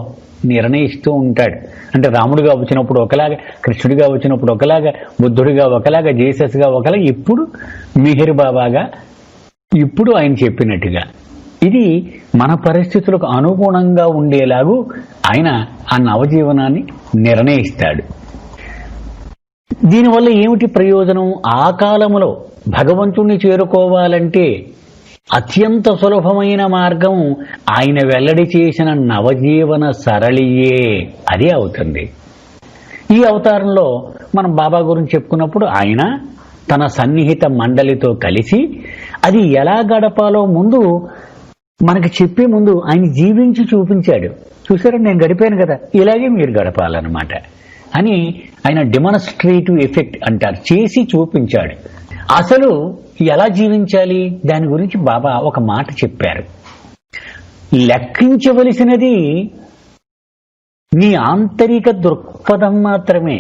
నిర్ణయిస్తూ ఉంటాడు. అంటే రాముడిగా వచ్చినప్పుడు ఒకలాగా, కృష్ణుడిగా వచ్చినప్పుడు ఒకలాగా, బుద్ధుడిగా ఒకలాగా, జీసస్గా ఒకలాగా, ఇప్పుడు మిహిర్ బాబాగా ఇప్పుడు ఆయన చెప్పినట్టుగా ఇది మన పరిస్థితులకు అనుగుణంగా ఉండేలాగూ ఆయన ఆ నవజీవనాన్ని నిర్ణయిస్తాడు. దీనివల్ల ఏమిటి ప్రయోజనం? ఆ కాలంలో భగవంతుణ్ణి చేరుకోవాలంటే అత్యంత సులభమైన మార్గం ఆయన వెల్లడి చేసిన నవజీవన సరళియే అదే అవుతుంది. ఈ అవతారంలో మనం బాబా గురించి చెప్పుకున్నప్పుడు ఆయన తన సన్నిహిత మండలితో కలిసి అది ఎలా గడపాలో ముందు మనకి చెప్పే ముందు ఆయన జీవించి చూపించాడు. చూసారా, నేను గడిపాను కదా, ఇలాగే మీరు గడపాలన్నమాట అని ఆయన డెమాన్స్ట్రేటివ్ ఎఫెక్ట్ అంటారు, చేసి చూపించాడు. అసలు ఎలా జీవించాలి దాని గురించి బాబా ఒక మాట చెప్పారు. లెక్కించవలసినది నీ ఆంతరిక దృక్పథం మాత్రమే.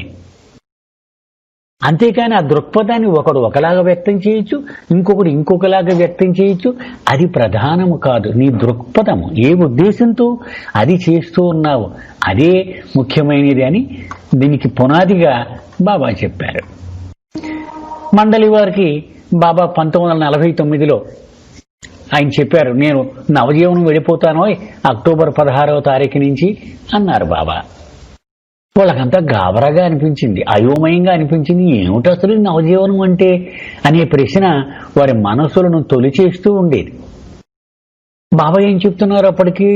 అంతేకాని ఆ దృక్పథాన్ని ఒకడు ఒకలాగా వ్యక్తం చేయొచ్చు, ఇంకొకడు ఇంకొకలాగా వ్యక్తం చేయొచ్చు. అది ప్రధానము కాదు. నీ దృక్పథము ఏ ఉద్దేశంతో అది చేస్తూ ఉన్నావు అదే ముఖ్యమైనది అని దీనికి పునాదిగా బాబా చెప్పారు. మండలి వారికి బాబా 1949లో ఆయన చెప్పారు, నేను నవజీవనం వెళ్ళిపోతానో అక్టోబర్ 16వ తారీఖు నుంచి అన్నారు బాబా. వాళ్ళకంతా గాబరాగా అనిపించింది, అయోమయంగా అనిపించింది. ఏమిటి అసలు నవజీవనం అంటే అనే ప్రశ్న వారి మనసులను తొలిచేస్తూ ఉండేది. బాబా ఏం చెప్తున్నారు అప్పటికి,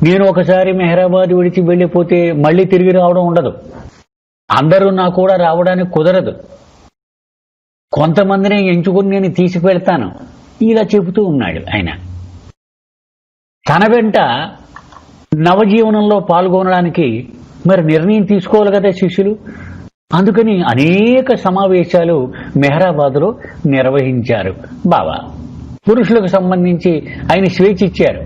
నేను ఒకసారి మెహరాబాద్ విడిచి వెళ్ళిపోతే మళ్ళీ తిరిగి రావడం ఉండదు, అందరూ నా కూడా రావడానికి కుదరదు, కొంతమందిని ఎంచుకుని నేను తీసుకువెళ్తాను, ఇలా చెబుతూ ఉన్నాడు ఆయన. తన వెంట నవజీవనంలో పాల్గొనడానికి మరి నిర్ణయం తీసుకోవాలి కదా శిష్యులు. అందుకని అనేక సమావేశాలు మెహరాబాద్లో నిర్వహించారు బాబా. పురుషులకు సంబంధించి ఆయన స్వేచ్ఛ ఇచ్చారు.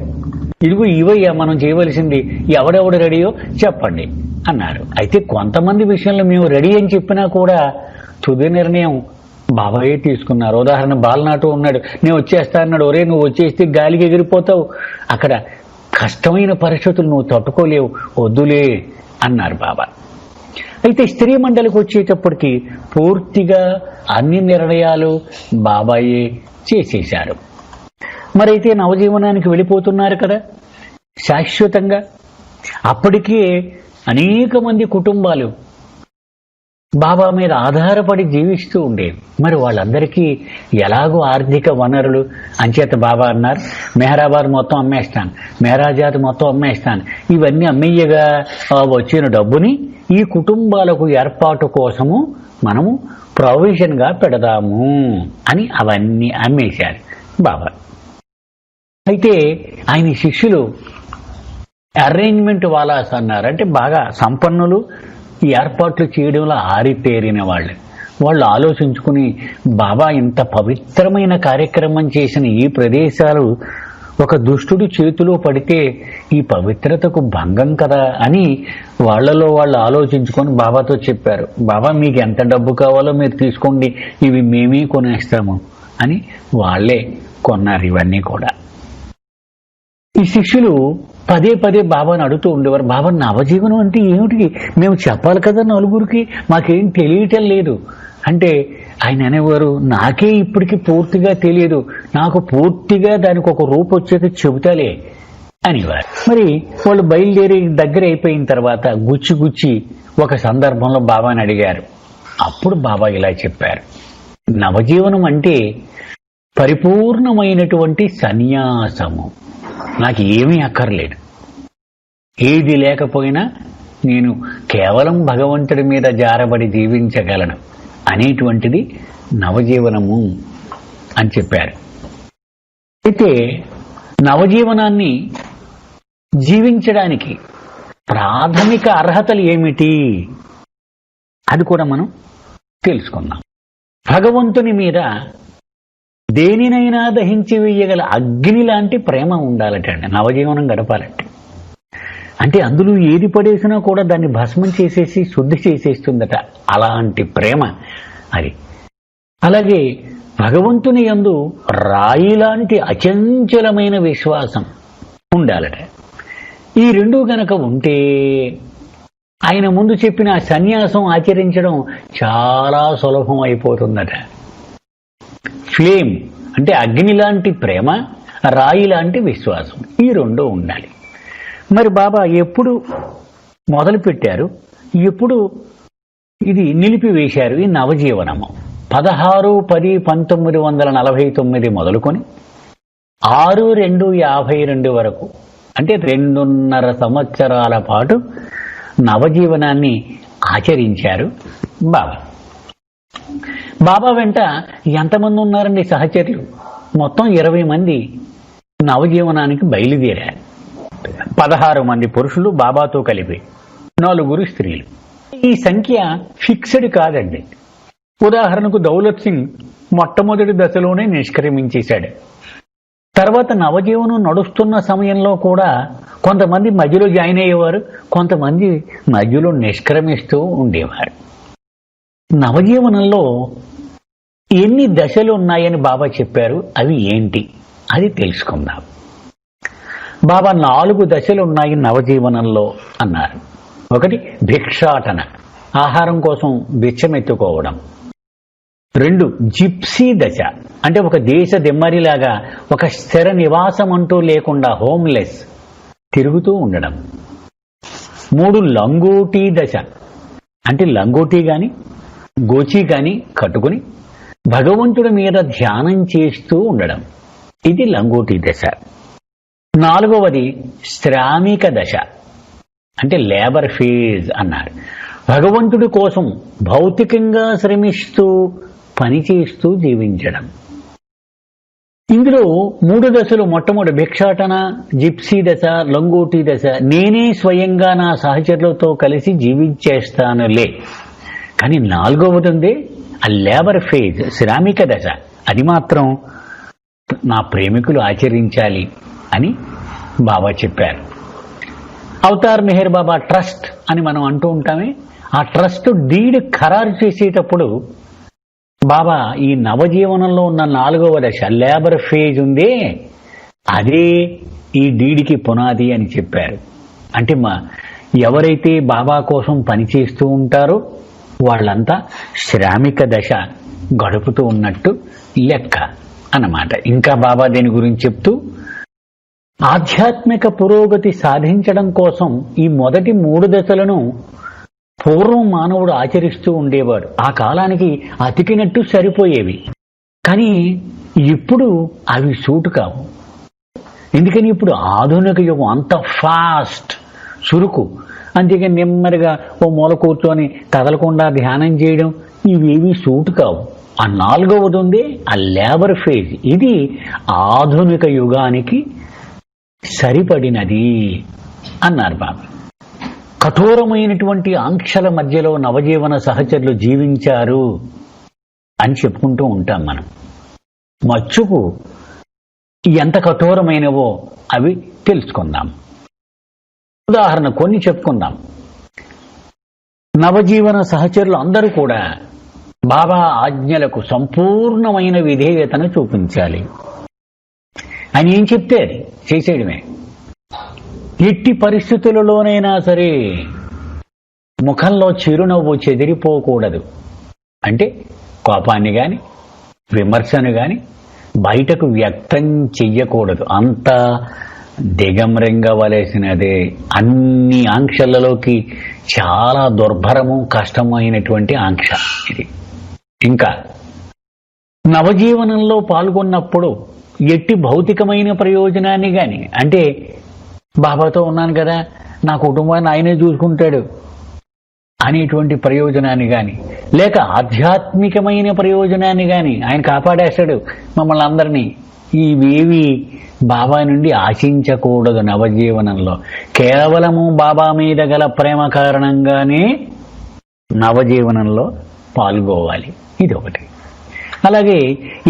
ఇదిగో ఇవయ్యా మనం చేయవలసింది, ఎవడెవడు రెడీయో చెప్పండి అన్నారు. అయితే కొంతమంది విషయంలో మేము రెడీ అని చెప్పినా కూడా తుది నిర్ణయం బాబాయే తీసుకున్నారు. ఉదాహరణ బాలనాటు ఉన్నాడు, నేను వచ్చేస్తా అన్నాడు. ఒరే నువ్వు వచ్చేస్తే గాలికి ఎగిరిపోతావు, అక్కడ కష్టమైన పరిస్థితులు నువ్వు తట్టుకోలేవు, వద్దులే అన్నారు బాబా. అయితే స్త్రీ మండలికి వచ్చేటప్పటికి పూర్తిగా అన్ని నిర్ణయాలు బాబాయే చేసేశారు. మరైతే నవజీవనానికి వెళ్ళిపోతున్నారు కదా శాశ్వతంగా. అప్పటికే అనేక మంది కుటుంబాలు బాబా మీద ఆధారపడి జీవిస్తూ ఉండేవి. మరి వాళ్ళందరికీ ఎలాగో ఆర్థిక వనరులు అంచేత బాబా అన్నారు, మెహరాబాద్ మొత్తం అమ్మేస్తాను, మెహరాజాద్ మొత్తం అమ్మేస్తాను, ఇవన్నీ అమ్మేయగా వచ్చిన డబ్బుని ఈ కుటుంబాలకు ఏర్పాటు కోసము మనము ప్రొవిజన్గా పెడదాము అని అవన్నీ అమ్మేశారు బాబా. అయితే ఆయన శిష్యులు అరేంజ్మెంట్ వాలాస్ అన్నారు. అంటే బాగా సంపన్నులు, ఈ ఏర్పాట్లు చేయడంలో ఆరితేరిన వాళ్ళు ఆలోచించుకుని బాబా ఇంత పవిత్రమైన కార్యక్రమం చేసిన ఈ ప్రదేశాలు ఒక దుష్టుడి చేతిలో పడితే ఈ పవిత్రతకు భంగం కదా అని వాళ్ళలో వాళ్ళు ఆలోచించుకొని బాబాతో చెప్పారు. బాబా మీకు ఎంత డబ్బు కావాలో మీరు తీసుకోండి, ఇవి మేమే కొనేస్తాము అని వాళ్ళే కొన్నారు ఇవన్నీ కూడా. ఈ శిష్యులు పదే పదే బాబాను అడుగుతూ ఉండేవారు, బాబా నవజీవనం అంటే ఏమిటి, మేము చెప్పాలి కదా నలుగురికి, మాకేం తెలియటం లేదు అంటే ఆయన అనేవారు, నాకే ఇప్పటికి పూర్తిగా తెలియదు, నాకు పూర్తిగా దానికి ఒక రూపు వచ్చేది చెబుతాలే అనేవారు. మరి వాళ్ళు బయలుదేరి దగ్గర అయిపోయిన తర్వాత గుచ్చి ఒక సందర్భంలో బాబాని అడిగారు. అప్పుడు బాబా ఇలా చెప్పారు, నవజీవనం అంటే పరిపూర్ణమైనటువంటి సన్యాసము. నాకు ఏమీ అక్కర్లేదు, ఏది లేకపోయినా నేను కేవలం భగవంతుడి మీద జారబడి జీవించగలను అనేటువంటిది నవజీవనము అని చెప్పారు. అయితే నవజీవనాన్ని జీవించడానికి ప్రాథమిక అర్హతలు ఏమిటి అది కూడా మనం తెలుసుకుందాం. భగవంతుని మీద దేనినైనా దహించి వేయగల అగ్ని లాంటి ప్రేమ ఉండాలటండి నవజీవనం గడపాలంటే. అంటే అందులో ఏది పడేసినా కూడా దాన్ని భస్మం చేసేసి శుద్ధి చేసేస్తుందట, అలాంటి ప్రేమ అది. అలాగే భగవంతుని యందు రాయి లాంటి అచంచలమైన విశ్వాసం ఉండాలట. ఈ రెండు గనక ఉంటే ఆయన ముందు చెప్పిన సన్యాసం ఆచరించడం చాలా సులభం అయిపోతుందట. ఫ్లేమ్ అంటే అగ్ని లాంటి ప్రేమ, రాయి లాంటి విశ్వాసం, ఈ రెండు ఉండాలి. మరి బాబా ఎప్పుడు మొదలు పెట్టారు, ఎప్పుడు ఇది నిలిపివేశారు ఈ నవజీవనము? 16-10-1949 మొదలుకొని 6-2-52 వరకు, అంటే 2.5 సంవత్సరాల పాటు నవజీవనాన్ని ఆచరించారు బాబా. బాబా వెంట ఎంతమంది ఉన్నారండి సహచర్యులు? మొత్తం 20 మంది నవజీవనానికి బయలుదేరారు. 16 మంది పురుషులు బాబాతో కలిపి, 4 స్త్రీలు. ఈ సంఖ్య ఫిక్స్డ్ కాదండి. ఉదాహరణకు దౌలత్ సింగ్ మొట్టమొదటి దశలోనే నిష్క్రమించేశాడు. తర్వాత నవజీవనం నడుస్తున్న సమయంలో కూడా కొంతమంది మధ్యలో జాయిన్ అయ్యేవారు, కొంతమంది మధ్యలో నిష్క్రమిస్తూ ఉండేవారు. నవజీవనంలో ఎన్ని దశలు ఉన్నాయని బాబా చెప్పారు, అవి ఏంటి అది తెలుసుకుందాం. బాబా 4 దశలు ఉన్నాయి నవజీవనంలో అన్నారు. ఒకటి భిక్షాటన, ఆహారం కోసం బిచ్చమెత్తుకోవడం. 2 జిప్సీ దశ, అంటే ఒక దేశ దెమ్మరిలాగా ఒక స్థిర నివాసం అంటూ లేకుండా హోమ్లెస్ తిరుగుతూ ఉండడం. 3 లంగోటీ దశ, అంటే లంగోటీ గాని గోచి గాని కట్టుకుని భగవంతుడి మీద ధ్యానం చేస్తూ ఉండడం. ఇది లంగోటీ దశ. 4వది శ్రామిక దశ, అంటే లేబర్ ఫేజ్ అన్నారు. భగవంతుడి కోసం భౌతికంగా శ్రమిస్తూ పనిచేస్తూ జీవించడం. ఇందులో 3 దశలు, మొట్టమొదటి భిక్షాటన, జిప్సీ దశ, లంగోటీ దశ, నేనే స్వయంగా నా సహచరులతో కలిసి జీవించేస్తానులే. కానీ 4వది ఉంది, ఆ లేబర్ ఫేజ్, శ్రామిక దశ. అది మాత్రం నా ప్రేమికులు ఆచరించాలి అని బాబా చెప్పారు. అవతార్ మెహర్ బాబా ట్రస్ట్ అని మనం అంటూ ఉంటామే, ఆ ట్రస్ట్ డీడ్ ఖరారు చేసేటప్పుడు బాబా ఈ నవజీవనంలో ఉన్న 4వ దశ లేబర్ ఫేజ్ ఉందే, అదే ఈ డీడికి పునాది అని చెప్పారు. అంటే ఎవరైతే బాబా కోసం పనిచేస్తూ ఉంటారో వాళ్ళంతా శ్రామిక దశ గడుపుతూ ఉన్నట్టు లెక్క అన్నమాట. ఇంకా బాబా దీని గురించి చెప్తూ, ఆధ్యాత్మిక పురోగతి సాధించడం కోసం ఈ మొదటి 3 దశలను పూర్వం మానవుడు ఆచరిస్తూ ఉండేవాడు. ఆ కాలానికి అతికినట్టు సరిపోయేవి. కానీ ఇప్పుడు అవి సూటు కావు. ఎందుకని ఇప్పుడు ఆధునిక యుగం అంత ఫాస్ట్, చురుకు. అందుకని నెమ్మదిగా ఓ మూల కూర్చొని కదలకుండా ధ్యానం చేయడం ఇవేవి సూటు కావు. ఆ 4వది ఉంది, ఆ లేబర్ ఫేజ్. ఇది ఆధునిక యుగానికి సరిపడినది అన్నారు బాబా. కఠోరమైనటువంటి ఆంక్షల మధ్యలో నవజీవన సహచరులు జీవించారు అని చెప్పుకుంటూ ఉంటాం మనం. మచ్చుకు ఎంత కఠోరమైనవో అవి తెలుసుకుందాం. ఉదాహరణ కొన్ని చెప్పుకుందాం. నవజీవన సహచరులు అందరూ కూడా బాబా ఆజ్ఞలకు సంపూర్ణమైన విధేయతను చూపించాలి. ఆయన ఏం చెప్తే అది చేసేయడమే. ఎట్టి పరిస్థితులలోనైనా సరే ముఖంలో చిరునవ్వు చెదిరిపోకూడదు. అంటే కోపాన్ని గాని విమర్శను గాని బయటకు వ్యక్తం చెయ్యకూడదు. అంత దిగంరింగవలసినదే. అన్ని ఆంక్షలలోకి చాలా దుర్భరము, కష్టమైనటువంటి ఆంక్ష ఇది. ఇంకా నవజీవనంలో పాల్గొన్నప్పుడు ఎట్టి భౌతికమైన ప్రయోజనాన్ని గాని, అంటే బాబాతో ఉన్నాను కదా, నా కుటుంబాన్ని ఆయనే చూసుకుంటాడు అనేటువంటి ప్రయోజనాన్ని గాని, లేక ఆధ్యాత్మికమైన ప్రయోజనాన్ని గాని, ఆయన కాపాడేస్తాడు మమ్మల్ని అందరినీ, ఇవేవి బాబా నుండి ఆశించకూడదు. నవజీవనంలో కేవలము బాబా మీద గల ప్రేమ కారణంగానే నవజీవనంలో పాల్గొవాలి. ఇది ఒకటి. అలాగే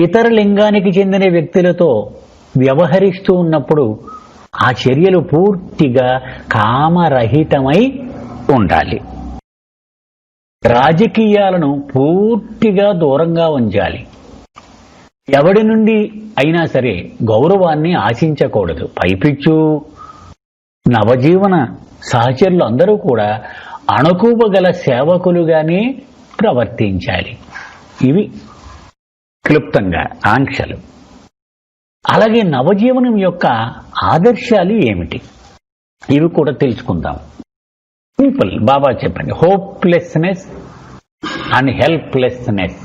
ఇతర లింగానికి చెందిన వ్యక్తులతో వ్యవహరిస్తూ ఉన్నప్పుడు ఆ చర్యలు పూర్తిగా కామరహితమై ఉండాలి. రాజకీయాలను పూర్తిగా దూరంగా ఉంచాలి. ఎవడి నుండి అయినా సరే గౌరవాన్ని ఆశించకూడదు. పైపిచ్చు నవజీవన సహచరులు అందరూ కూడా అణకువగల సేవకులుగానే ప్రవర్తించాలి. ఇవి క్లుప్తంగా ఆంక్షలు. అలాగే నవజీవనం యొక్క ఆదర్శాలు ఏమిటి, ఇవి కూడా తెలుసుకుందాం. సింపుల్, బాబా చెప్పండి, హోప్లెస్నెస్ అండ్ హెల్ప్లెస్నెస్.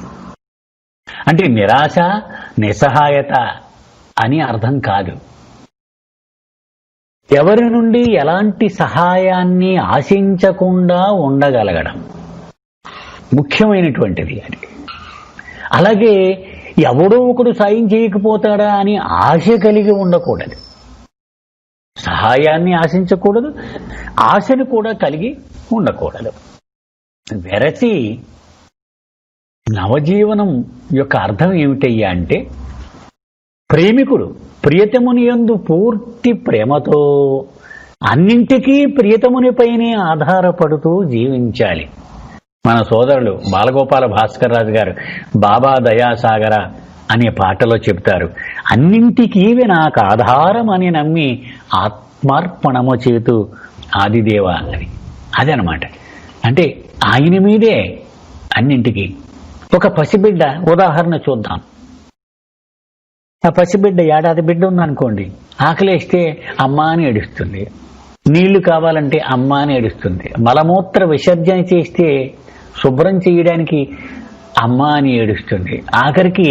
అంటే నిరాశ, నిస్సహాయత అని అర్థం కాదు. ఎవరి నుండి ఎలాంటి సహాయాన్ని ఆశించకుండా ఉండగలగడం ముఖ్యమైనటువంటిది అది. అలాగే ఎవడో ఒకడు సాయం చేయకపోతాడా అని ఆశ కలిగి ఉండకూడదు. సహాయాన్ని ఆశించకూడదు, ఆశను కూడా కలిగి ఉండకూడదు. వెరసి నవజీవనం యొక్క అర్థం ఏమిటయ్యా అంటే, ప్రేమికుడు ప్రియతముని యందు పూర్తి ప్రేమతో అన్నింటికీ ప్రియతమునిపైనే ఆధారపడుతూ జీవించాలి. మన సోదరులు బాలగోపాల భాస్కర్ రాజు గారు బాబా దయాసాగర అనే పాటలో చెప్తారు, అన్నింటికీ నాకు ఆధారం అని నమ్మి ఆత్మార్పణము చేతు ఆదిదేవ అని. అదనమాట. అంటే ఆయన మీదే అన్నింటికీ. ఒక పసిబిడ్డ ఉదాహరణ చూద్దాం. ఆ పసిబిడ్డ ఏడాది బిడ్డ ఉందనుకోండి, ఆకలేస్తే అమ్మా అని ఏడుస్తుంది, నీళ్లు కావాలంటే అమ్మా అని ఏడుస్తుంది, మలమూత్ర విసర్జన చేస్తే శుభ్రం చేయడానికి అమ్మా అని ఏడుస్తుంది, ఆఖరికి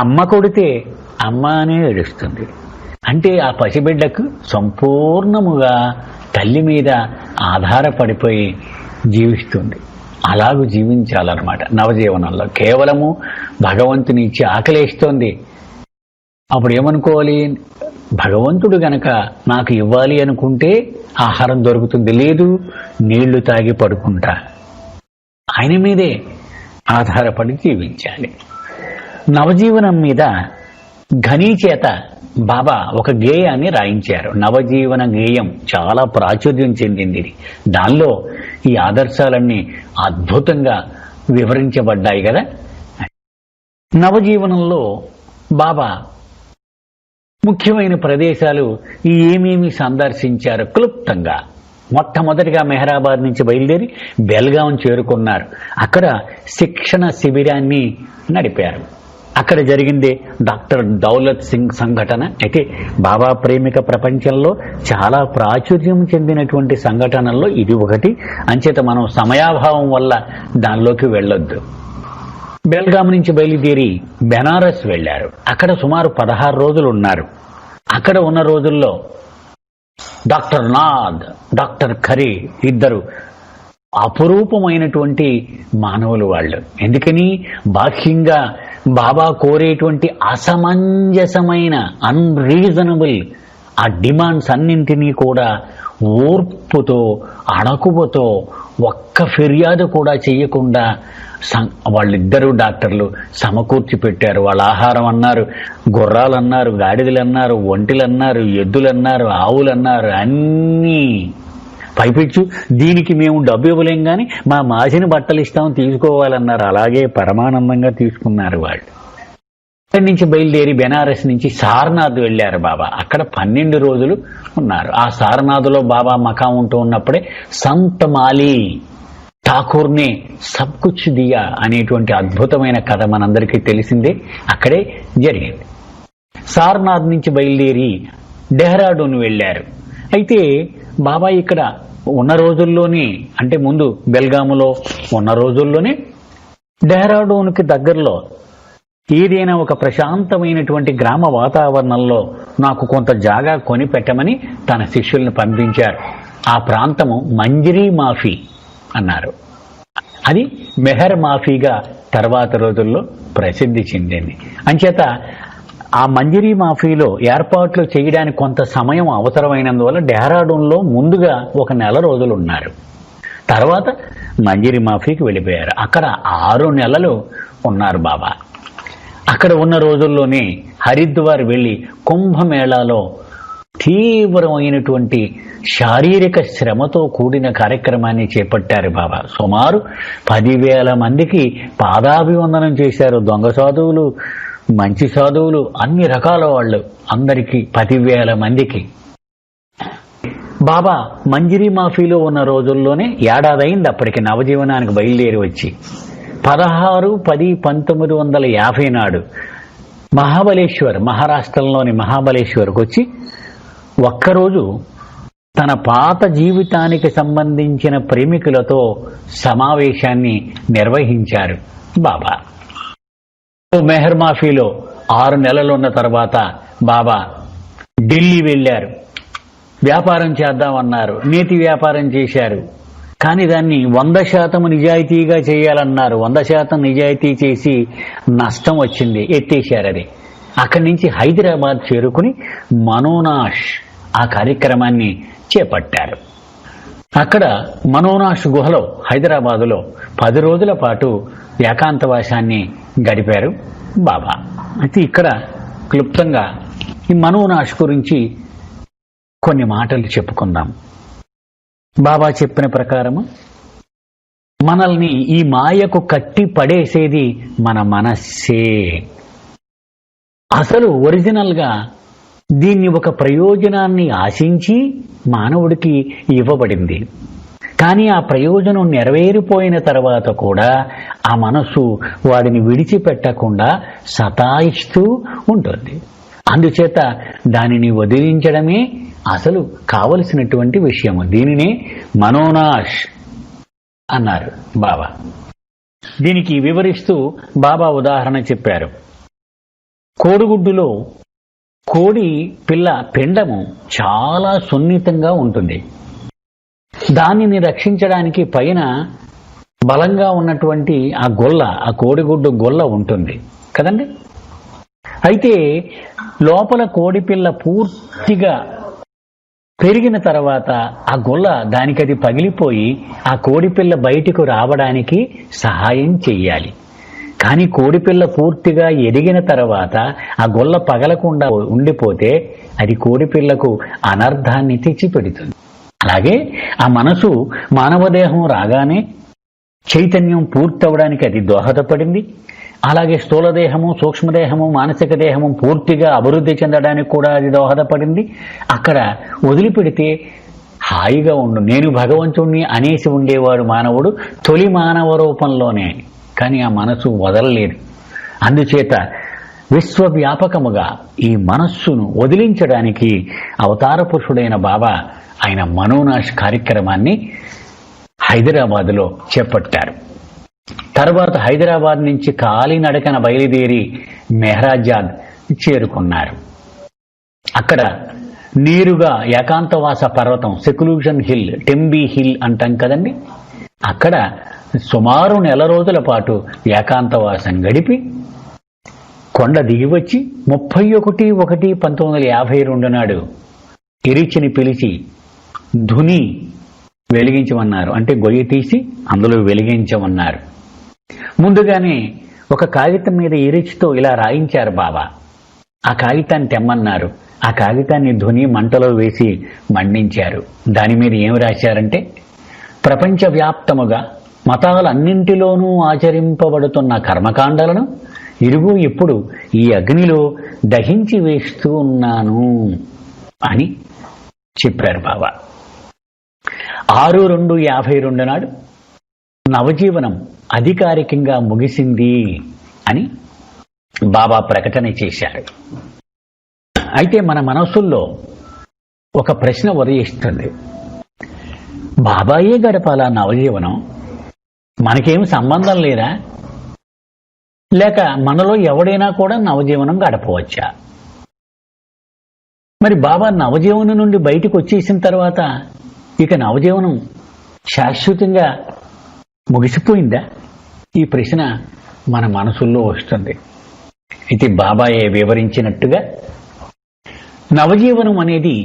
అమ్మ కొడితే అమ్మా అని ఏడుస్తుంది. అంటే ఆ పసిబిడ్డకు సంపూర్ణముగా తల్లి మీద ఆధారపడిపోయి జీవిస్తుంది. అలాగూ జీవించాలన్నమాట నవజీవనంలో. కేవలము భగవంతుని ఇచ్చి ఆకలేస్తోంది, అప్పుడు ఏమనుకోవాలి, భగవంతుడు గనక నాకు ఇవ్వాలి అనుకుంటే ఆహారం దొరుకుతుంది, లేదు నీళ్లు తాగి పడుకుంటా. ఆయన మీదే ఆధారపడి జీవించాలి. నవజీవనం మీద ఘనీ చేత బాబా ఒక గేయాన్ని రాయించారు. నవజీవన గేయం చాలా ప్రాచుర్యం చెందింది. దానిలో ఈ ఆదర్శాలన్నీ అద్భుతంగా వివరించబడ్డాయి కదా. నవజీవనంలో బాబా ముఖ్యమైన ప్రదేశాలు ఏమేమి సందర్శించారు క్లుప్తంగా. మొట్టమొదటిగా మెహరాబాద్ నుంచి బయలుదేరి బెల్గాం చేరుకున్నారు. అక్కడ శిక్షణ శిబిరాన్ని నడిపారు. అక్కడ జరిగిందే డాక్టర్ దౌలత్ సింగ్ సంఘటన. అయితే బాబా ప్రేమిక ప్రపంచంలో చాలా ప్రాచుర్యం చెందినటువంటి సంఘటనల్లో ఇది ఒకటి. అంచేత మనం సమయాభావం వల్ల దానిలోకి వెళ్ళొద్దు. బెల్గాం నుంచి బయలుదేరి బెనారస్ వెళ్లారు. అక్కడ సుమారు 16 రోజులు ఉన్నారు. అక్కడ ఉన్న రోజుల్లో డాక్టర్ నాద్, డాక్టర్ ఖరీ ఇద్దరు అపురూపమైనటువంటి మానవులు వాళ్ళు. ఎందుకని, బాహ్యంగా బాబా కోరేటువంటి అసమంజసమైన అన్రీజనబుల్ ఆ డిమాండ్స్ అన్నింటినీ కూడా ఓర్పుతో అణకువతో ఒక్క ఫిర్యాదు కూడా చేయకుండా వాళ్ళిద్దరూ డాక్టర్లు సమకూర్చి పెట్టారు. వాళ్ళ ఆహారం అన్నారు, గుర్రాలు అన్నారు, గాడిదలు అన్నారు, ఒంటిలు అన్నారు, ఎద్దులు అన్నారు, ఆవులు అన్నారు, అన్నీ పైపిచ్చు. దీనికి మేము డబ్బు ఇవ్వలేం కానీ మా మాసిన బట్టలు ఇస్తాం, తీసుకోవాలన్నారు. అలాగే పరమానందంగా తీసుకున్నారు వాళ్ళు. అక్కడి నుంచి బయలుదేరి బెనారస్ నుంచి సారనాథ్ వెళ్ళారు బాబా. అక్కడ 12 రోజులు ఉన్నారు. ఆ సారనాథ్లో బాబా మకాం ఉంటూ ఉన్నప్పుడే సంత్ మాలి ఠాకూర్నే సబ్ కుచ్ దియా అనేటువంటి అద్భుతమైన కథ మనందరికీ తెలిసిందే. అక్కడే జరిగింది. సారనాథ్ నుంచి బయలుదేరి డెహ్రాడూన్ వెళ్ళారు. అయితే బాబా ఇక్కడ ఉన్న రోజుల్లోనే, అంటే ముందు బెల్గాములో ఉన్న రోజుల్లోనే డెహ్రాడూన్కి దగ్గరలో ఏదైనా ఒక ప్రశాంతమైనటువంటి గ్రామ వాతావరణంలో నాకు కొంత జాగా కొని పెట్టమని తన శిష్యుల్ని పంపించారు. ఆ ప్రాంతము మంజరీ మాఫీ అన్నారు. అది మెహర్ మాఫీగా తర్వాత రోజుల్లో ప్రసిద్ధి చెందింది. అంచేత ఆ మంజరీ మాఫీలో ఏర్పాట్లు చేయడానికి కొంత సమయం అవసరమైనందువల్ల డెహ్రాడూన్లో ముందుగా 1 నెల రోజులు ఉన్నారు. తర్వాత మంజరీ మాఫీకి వెళ్ళిపోయారు. అక్కడ 6 నెలలు ఉన్నారు బాబా. అక్కడ ఉన్న రోజుల్లోనే హరిద్వార్ వెళ్ళి కుంభమేళాలో తీవ్రమైనటువంటి శారీరక శ్రమతో కూడిన కార్యక్రమాన్ని చేపట్టారు బాబా. సుమారు 10,000 మందికి పాదాభివందనం చేశారు. దొంగ సాధువులు, మంచి సాధువులు, అన్ని రకాల వాళ్ళు, అందరికీ 10,000 మందికి. బాబా మంజరీ మాఫీలో ఉన్న రోజుల్లోనే ఏడాదైంది అప్పటికి నవజీవనానికి బయలుదేరి వచ్చి. 16/10/1950 నాడు మహాబలేశ్వర్, మహారాష్ట్రంలోని మహాబలేశ్వర్కి వచ్చి ఒక్కరోజు తన పాత జీవితానికి సంబంధించిన ప్రేమికులతో సమావేశాన్ని నిర్వహించారు బాబా. మెహర్ మాఫీలో 6 నెలలు ఉన్న తర్వాత బాబా ఢిల్లీ వెళ్ళారు. వ్యాపారం చేద్దామన్నారు. నేతి వ్యాపారం చేశారు. కానీ దాన్ని 100% నిజాయితీగా చేయాలన్నారు. 100% నిజాయితీ చేసి నష్టం వచ్చింది, ఎత్తేశారు అది. అక్కడి నుంచి హైదరాబాద్ చేరుకుని మనోనాష్ ఆ కార్యక్రమాన్ని చేపట్టారు. అక్కడ మనోనాష్ గుహలో హైదరాబాదులో 10 రోజుల పాటు ఏకాంతవాసాన్ని గడిపారు బాబా. అయితే ఇక్కడ క్లుప్తంగా ఈ మనోనాష్ గురించి కొన్ని మాటలు చెప్పుకుందాం. బాబా చెప్పిన ప్రకారము మనల్ని ఈ మాయకు కట్టి పడేసేది మన మనస్సే. అసలు ఒరిజినల్గా దీన్ని ఒక ప్రయోజనాన్ని ఆశించి మానవుడికి ఇవ్వబడింది. కానీ ఆ ప్రయోజనం నెరవేరిపోయిన తర్వాత కూడా ఆ మనస్సు వాడిని విడిచిపెట్టకుండా సతాయిస్తూ ఉంటుంది. అందుచేత దానిని వదిలించడమే అసలు కావలసినటువంటి విషయము. దీనినే మనోనాష్ అన్నారు బాబా. దీనికి వివరిస్తూ బాబా ఉదాహరణ చెప్పారు. కోడిగుడ్డులో కోడి పిల్ల పిండము చాలా సున్నితంగా ఉంటుంది. దానిని రక్షించడానికి పైన బలంగా ఉన్నటువంటి ఆ గొల్ల, ఆ కోడిగుడ్డు గొల్ల ఉంటుంది కదండి. అయితే లోపల కోడిపిల్ల పూర్తిగా పెరిగిన తర్వాత ఆ గొల్ల దానికి అది పగిలిపోయి ఆ కోడిపిల్ల బయటకు రావడానికి సహాయం చెయ్యాలి. కానీ కోడిపిల్ల పూర్తిగా ఎదిగిన తర్వాత ఆ గొల్ల పగలకుండా ఉండిపోతే అది కోడిపిల్లకు అనర్థాన్ని తెచ్చిపెడుతుంది. అలాగే ఆ మనసు మానవదేహం రాగానే చైతన్యం పూర్తవడానికి అది దోహదపడింది. అలాగే స్థూలదేహము, సూక్ష్మదేహము, మానసిక దేహము పూర్తిగా అభివృద్ధి చెందడానికి కూడా అది దోహదపడింది. అక్కడ వదిలిపెడితే హాయిగా ఉండు. నేను భగవంతుణ్ణి అనేసి ఉండేవాడు మానవుడు తొలి మానవ రూపంలోనే. కానీ ఆ మనసు వదలలేదు. అందుచేత విశ్వవ్యాపకముగా ఈ మనస్సును వదిలించడానికి అవతార పురుషుడైన బాబా ఆయన మనోనాష్ కార్యక్రమాన్ని హైదరాబాదులో చేపట్టారు. తర్వాత హైదరాబాద్ నుంచి కాలినడకన బయలుదేరి మెహరాజాద్ చేరుకున్నారు. అక్కడ నేరుగా ఏకాంతవాస పర్వతం, సెక్లూషన్ హిల్, టెంబీ హిల్ అంటాం కదండి, అక్కడ సుమారు 1 రోజుల పాటు ఏకాంతవాసం గడిపి కొండ దిగివచ్చి 31/1/1952 నాడు ఇరిచిని పిలిచి ధుని వెలిగించమన్నారు. అంటే గొయ్యి తీసి అందులో వెలిగించమన్నారు. ముందుగానే ఒక కాగితం మీద ఇరిచితో ఇలా రాయించారు బాబా. ఆ కాగితాన్ని తెమ్మన్నారు. ఆ కాగితాన్ని ధుని మంటలో వేసి మండించారు. దాని మీద ఏమి రాశారంటే, ప్రపంచవ్యాప్తముగా మతాలన్నింటిలోనూ ఆచరింపబడుతున్న కర్మకాండాలను ఇరుగు ఇప్పుడు ఈ అగ్నిలో దహించి వేస్తూ ఉన్నాను అని చెప్పారు బాబా. 6/2/52 నాడు నవజీవనం అధికారికంగా ముగిసింది అని బాబా ప్రకటన చేశారు. అయితే మన మనస్సుల్లో ఒక ప్రశ్న ఉదయిస్తుంది. బాబాయే గడపాలా నవజీవనం? మనకేం సంబంధం లేదా? లేక మనలో ఎవడైనా కూడా నవజీవనం గడపవచ్చా? మరి బాబా నవజీవనం నుండి బయటకు వచ్చేసిన తర్వాత ఇక నవజీవనం శాశ్వతంగా ముగిసిపోయిందా? ఈ ప్రశ్న మన మనసుల్లో వస్తుంది. అయితే బాబాయే వివరించినట్టుగా నవజీవనం అనేది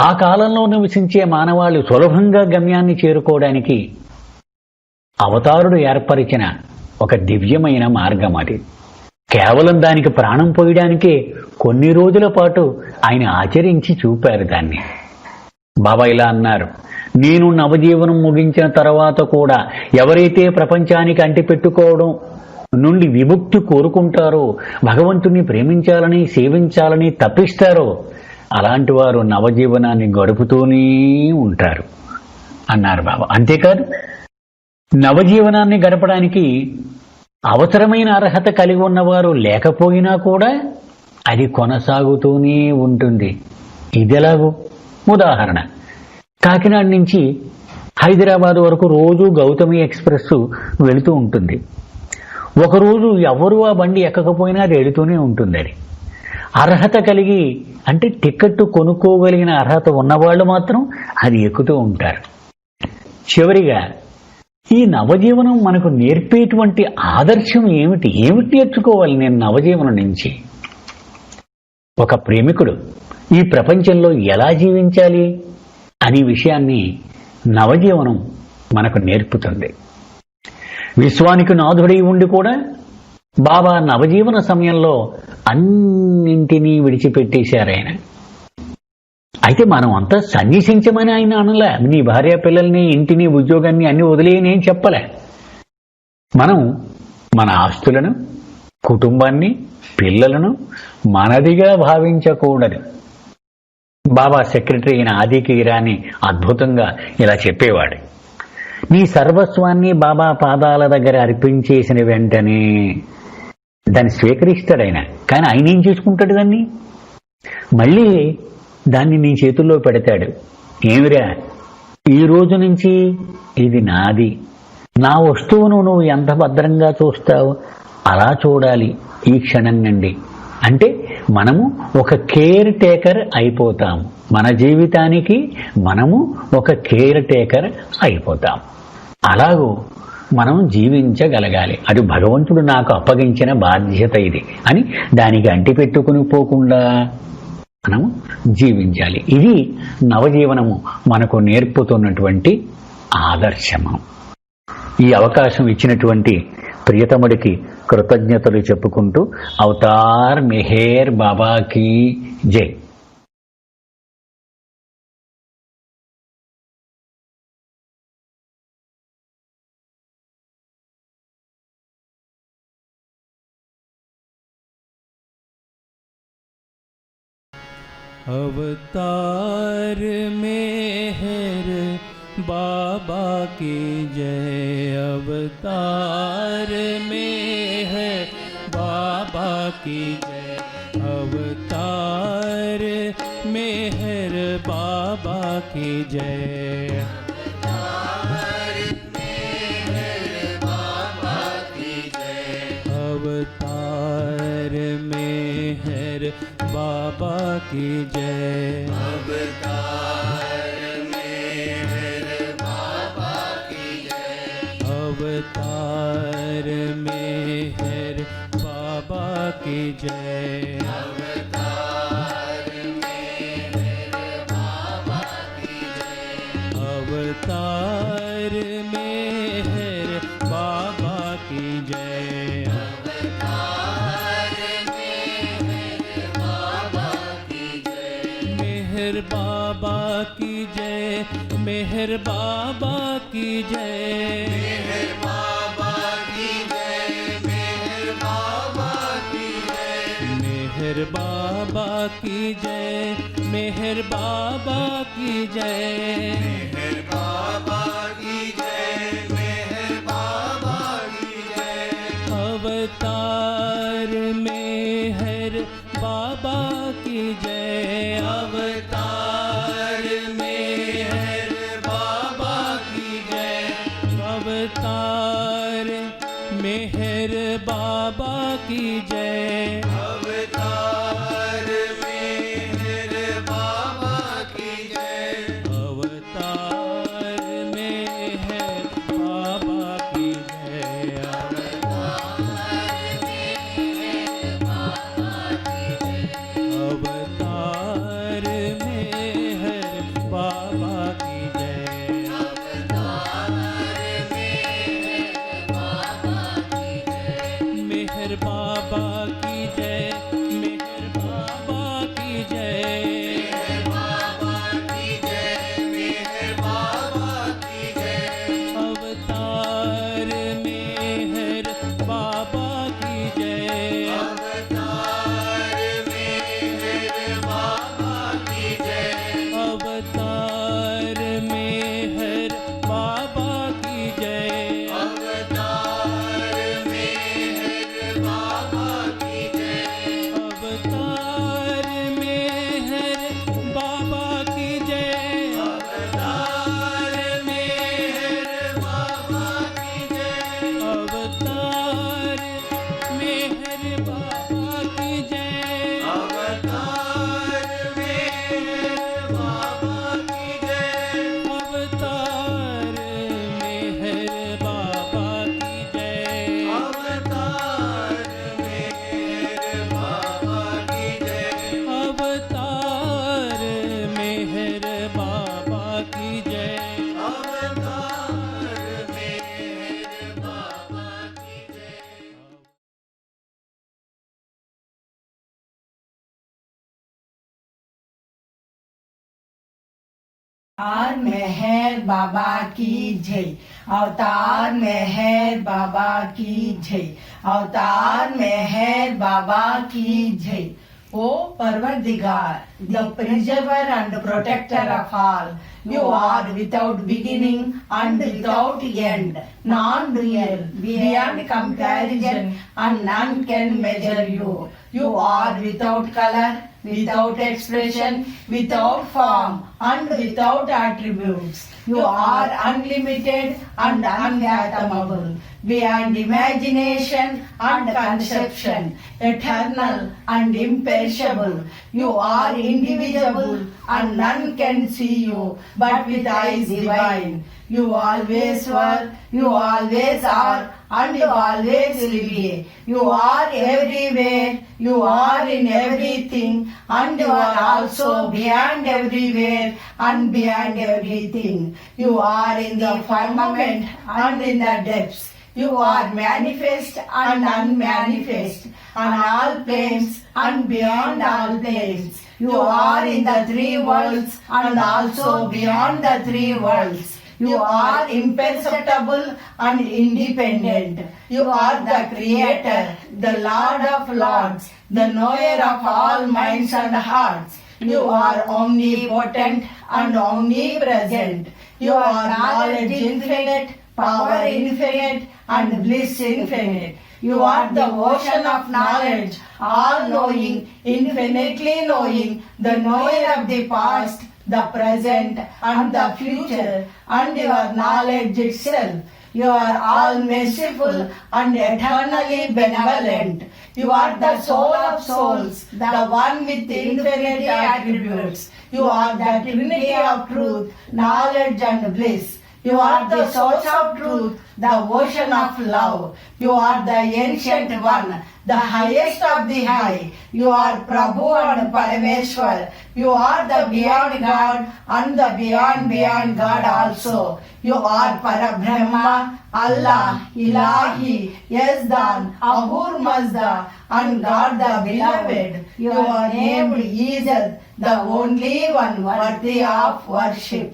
ఆ కాలంలో నివసించే మానవాళి సులభంగా గమ్యాన్ని చేరుకోవడానికి అవతారుడు ఏర్పరిచిన ఒక దివ్యమైన మార్గం. అది కేవలం దానికి ప్రాణం పోయడానికే కొన్ని రోజుల పాటు ఆయన ఆచరించి చూపారు దాన్ని. బాబా ఇలా అన్నారు, నేను నవజీవనం ముగించిన తర్వాత కూడా ఎవరైతే ప్రపంచానికి అంటిపెట్టుకోవడం నుండి విముక్తి కోరుకుంటారో, భగవంతుని ప్రేమించాలని సేవించాలని తప్పిస్తారో అలాంటి వారు నవజీవనాన్ని గడుపుతూనే ఉంటారు అన్నారు బాబా. అంతేకాదు, నవజీవనాన్ని గడపడానికి అవసరమైన అర్హత కలిగి ఉన్నవారు లేకపోయినా కూడా అది కొనసాగుతూనే ఉంటుంది. ఇదెలాగూ? ఉదాహరణ, కాకినాడ నుంచి హైదరాబాద్ వరకు రోజు గౌతమి ఎక్స్ప్రెస్ వెళుతూ ఉంటుంది. ఒకరోజు ఎవరు ఆ బండి ఎక్కకపోయినా అది వెళుతూనే ఉంటుంది. అది అర్హత కలిగి, అంటే టికెట్ కొనుక్కోగలిగిన అర్హత ఉన్నవాళ్ళు మాత్రం అది ఎక్కుతూ ఉంటారు. చివరిగా ఈ నవజీవనం మనకు నేర్పేటువంటి ఆదర్శం ఏమిటి? ఏమిటి నేర్చుకోవాలి నేను నవజీవనం నుంచి? ఒక ప్రేమికుడు ఈ ప్రపంచంలో ఎలా జీవించాలి, అనే విషయాన్ని నవజీవనం మనకు నేర్పుతుంది. విశ్వానికి నాథుడై ఉండి కూడా బాబా నవజీవన సమయంలో అన్నింటినీ విడిచిపెట్టేశారాయన. అయితే మనం అంతా సన్యసించమని ఆయన అనలే, నీ భార్య పిల్లల్ని ఇంటిని ఉద్యోగాన్ని అన్ని వదిలేయని ఏం చెప్పలే. మనం మన ఆస్తులను, కుటుంబాన్ని, పిల్లలను మనదిగా భావించకూడదు. బాబా సెక్రటరీ అయిన ఆదికి ఇరానీ అద్భుతంగా ఇలా చెప్పేవాడు, నీ సర్వస్వాన్ని బాబా పాదాల దగ్గర అర్పించేసిన వెంటనే దాన్ని స్వీకరిస్తాడు ఆయన. కానీ ఆయన ఏం చేసుకుంటాడు? దాన్ని మళ్ళీ దాన్ని నీ చేతుల్లో పెడతాడు. ఏమిరా, ఈ రోజు నుంచి ఇది నాది, నా వస్తువును నువ్వు ఎంత భద్రంగా చూస్తావు అలా చూడాలి ఈ క్షణం నుండి. అంటే మనము ఒక కేర్ టేకర్ అయిపోతాం. మన జీవితానికి మనము ఒక కేర్ టేకర్ అయిపోతాం. అలాగూ మనం జీవించగలగాలి. అది భగవంతుడు నాకు అప్పగించిన బాధ్యత ఇది అని దానికి అంటిపెట్టుకుని పోకుండా మనము జీవించాలి. ఇది నవజీవనము మనకు నేర్పుతున్నటువంటి ఆదర్శము. ఈ అవకాశం ఇచ్చినటువంటి ప్రియతముడికి కృతజ్ఞతలు చెప్పుకుంటూ అవతార్ మెహర్ బాబాకి జై. अवतार मेहर बाबा की जय, अवतार मेहर बाबा की जय, अवतार मेहर बाबा की जय, अवतार मेहर बाबा की जय, अवतार मेहर बाबा की जय, अवतार मेहर बाबा की जय, अवतार मेहर बाबा की जय, अवतार मेहर बाबा की जय, मेहर बाबा की जय, मेहर बाबा की जय, मेहर बाबा की जय, मेहर बाबा की जय, मेहर बाबा की जय, मेहर बाबा की जय, मेहर बाबा की जय, मेहर बाबा की जय, अवतार मेहर बाबा की जय, अवतार मेहर बाबा की जय, अवतार मेहर बाबा की जय, अवतार मेहर बाबा की जय, अवतार मेहर बाबा की जय, अवतार मेहर बाबा की जय, अवतार मेहर बाबा की जय, मेहर बाबा की जय, मेहर बाबा की जय, मेहर बाबा की जय, मेहर बाबा की जय, अवतार मेहर बाबा की जय, अवतार मेहर बाबा की जय, अवतार मेहर बाबा की जय, अवतार मेहर बाबा की जय, अवतार मेहर बाबा की जय, अवतार मेहर बाबा की जय, अवतार मेहर बाबा की जय, अवतार मेहर बाबा की जय, अवतार मेहर बाबा की जय, अवतार मेहर बाबा की जय, अवतार मेहर बाबा अवतार मेहर बाबा की जय। अवतार मेहर बाबा की जय। अवतार मेहर बाबा की जय। O Parvardigar, the preserver and protector of all, you are without beginning and without end, non-real, beyond comparison, and none can measure you. You are without color, without expression, without form, and without attributes. You are unlimited and unfathomable, beyond imagination and conception, eternal and imperishable. You are indivisible and none can see you, but with eyes divine. You always were, you always are, and you always will be. You are everywhere, you are in everything, and you are also beyond everywhere and beyond everything. You are in the firmament and in the depths. You are manifest and unmanifest, on all planes and beyond all planes. You are in the three worlds and also beyond the three worlds. You are imperceptible and independent. You are the Creator, the Lord of Lords, the Knower of all minds and hearts. You are omnipotent and omnipresent. You are knowledge infinite, power infinite, and bliss infinite. You are the ocean of knowledge, all-knowing, infinitely knowing, the knower of the past, the present, and the future, and your knowledge itself. You are all merciful and eternally benevolent. You are the soul of souls, the one with infinite attributes. You are the Trinity of truth, knowledge, and bliss. You are the source of truth, the ocean of love. You are the ancient one, the highest of the high. You are Prabhu and Parameshwar. You are the beyond God and the beyond God also. You are Parabrahma, Allah, Ilahi, Yazdan, Ahur Mazda, and God the Beloved. Your name is the only one worthy of worship.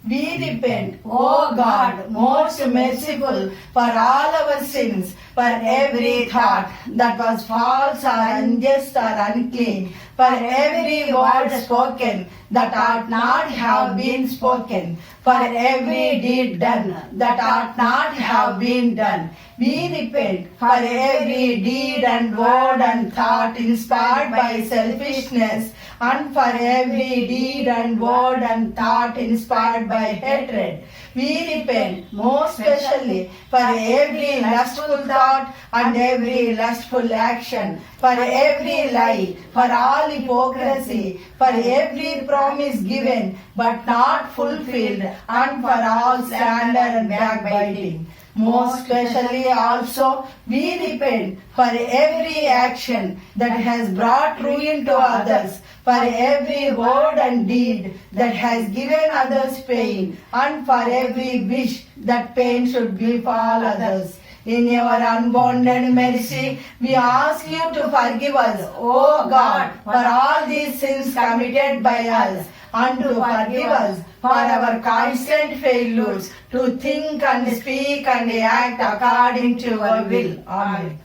We repent, O God, most merciful, for all our sins, for every thought that was false or unjust or unclean, for every word spoken that ought not have been spoken, for every deed done that ought not have been done. We repent for every deed and word and thought inspired by selfishness, and for every deed and word and thought inspired by hatred. We repent most especially for every lustful thought and every lustful action, for every lie, for all hypocrisy, for every promise given but not fulfilled, and for all slander and backbiting. Most especially also, we repent for every action that has brought ruin to others, for every word and deed that has given others pain, and for every wish that pain should befall others. In your unbounded mercy, we ask you to forgive us, O God, for all these sins committed by us, and to forgive us for our constant failures to think and speak and act according to your will. Amen.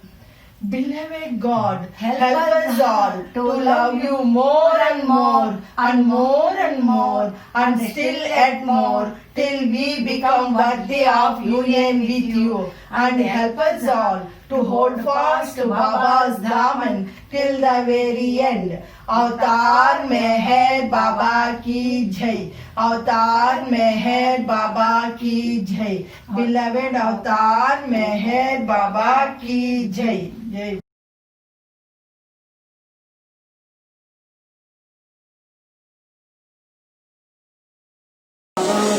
Beloved God, help us all to love you more and more and more and more and still yet more till we become worthy of union with you, and help us all to hold fast to Baba's Daman till the very end. Avatar Meher Baba ki Jai. Avatar Meher Baba ki Jai. Beloved Avatar Meher Baba ki Jai. Jai.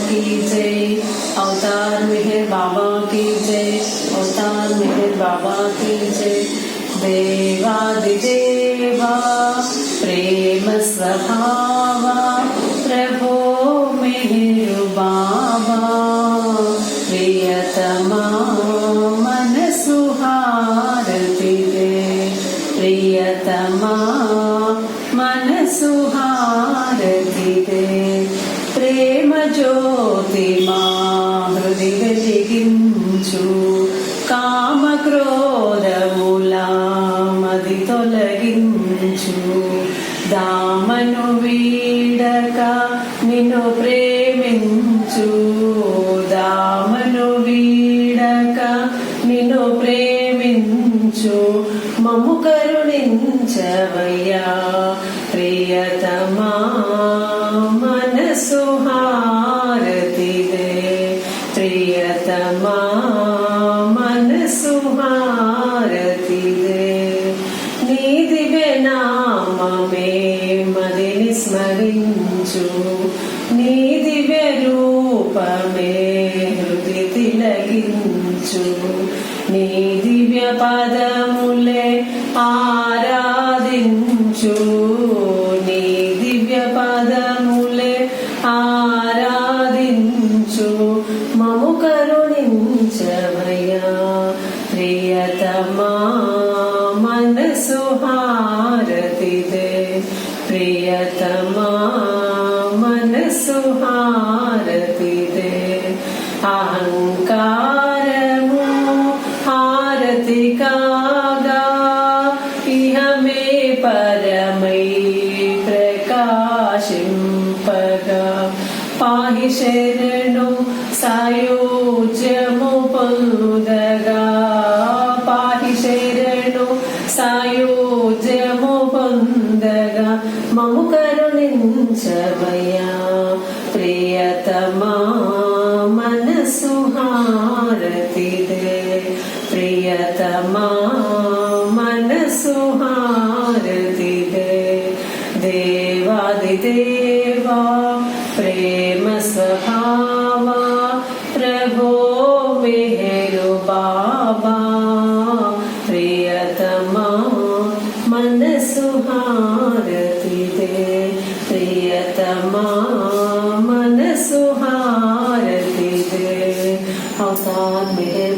की जय। अवतार मेहर बाबा की जय। अवतार मेहर बाबा की जय। देवादिदेवा प्रेम स्वभावा प्रभो मेहर बाबा प्रियतमा मन सुहारति दे। प्रियतमा मन सुहारति दे। హారతించు మము కరుణించవయ్యా ప్రియతమా మనసు హారతిదే ప్రియతమా మనసు హారతిదే నీ దివ్య నామమే మదిని స్మరించు నీ దివ్య రూపమే హృది తిలకించు నీ దివ్య పదములే ఆరాధించు నీ దివ్య పదములే ఆరాధించు మము కరుణించవయ్యా ప్రియతమా మనసు హారతిదే ప్రియతమా మనసు హారతిదే అహంకారము హారతి కాగా ఇహమే పరమై ప్రకాశింపగా పాహి శరణు సాయుజ్యము పొందగా పాహి శరణు సాయుజ్యము పొందగా మము కరుణించవయ్యా ప్రియతమా మనసు హారతిదే ప్రియతమా మనసు హారతిదే దేవాదిదేవా ప్రేమ స్వభావా ప్రభో మెహరు బాబా ప్రియతమా మనసు హారతిదే ప్రియతమా మనసు హారతిదే అవతార్ మెహర్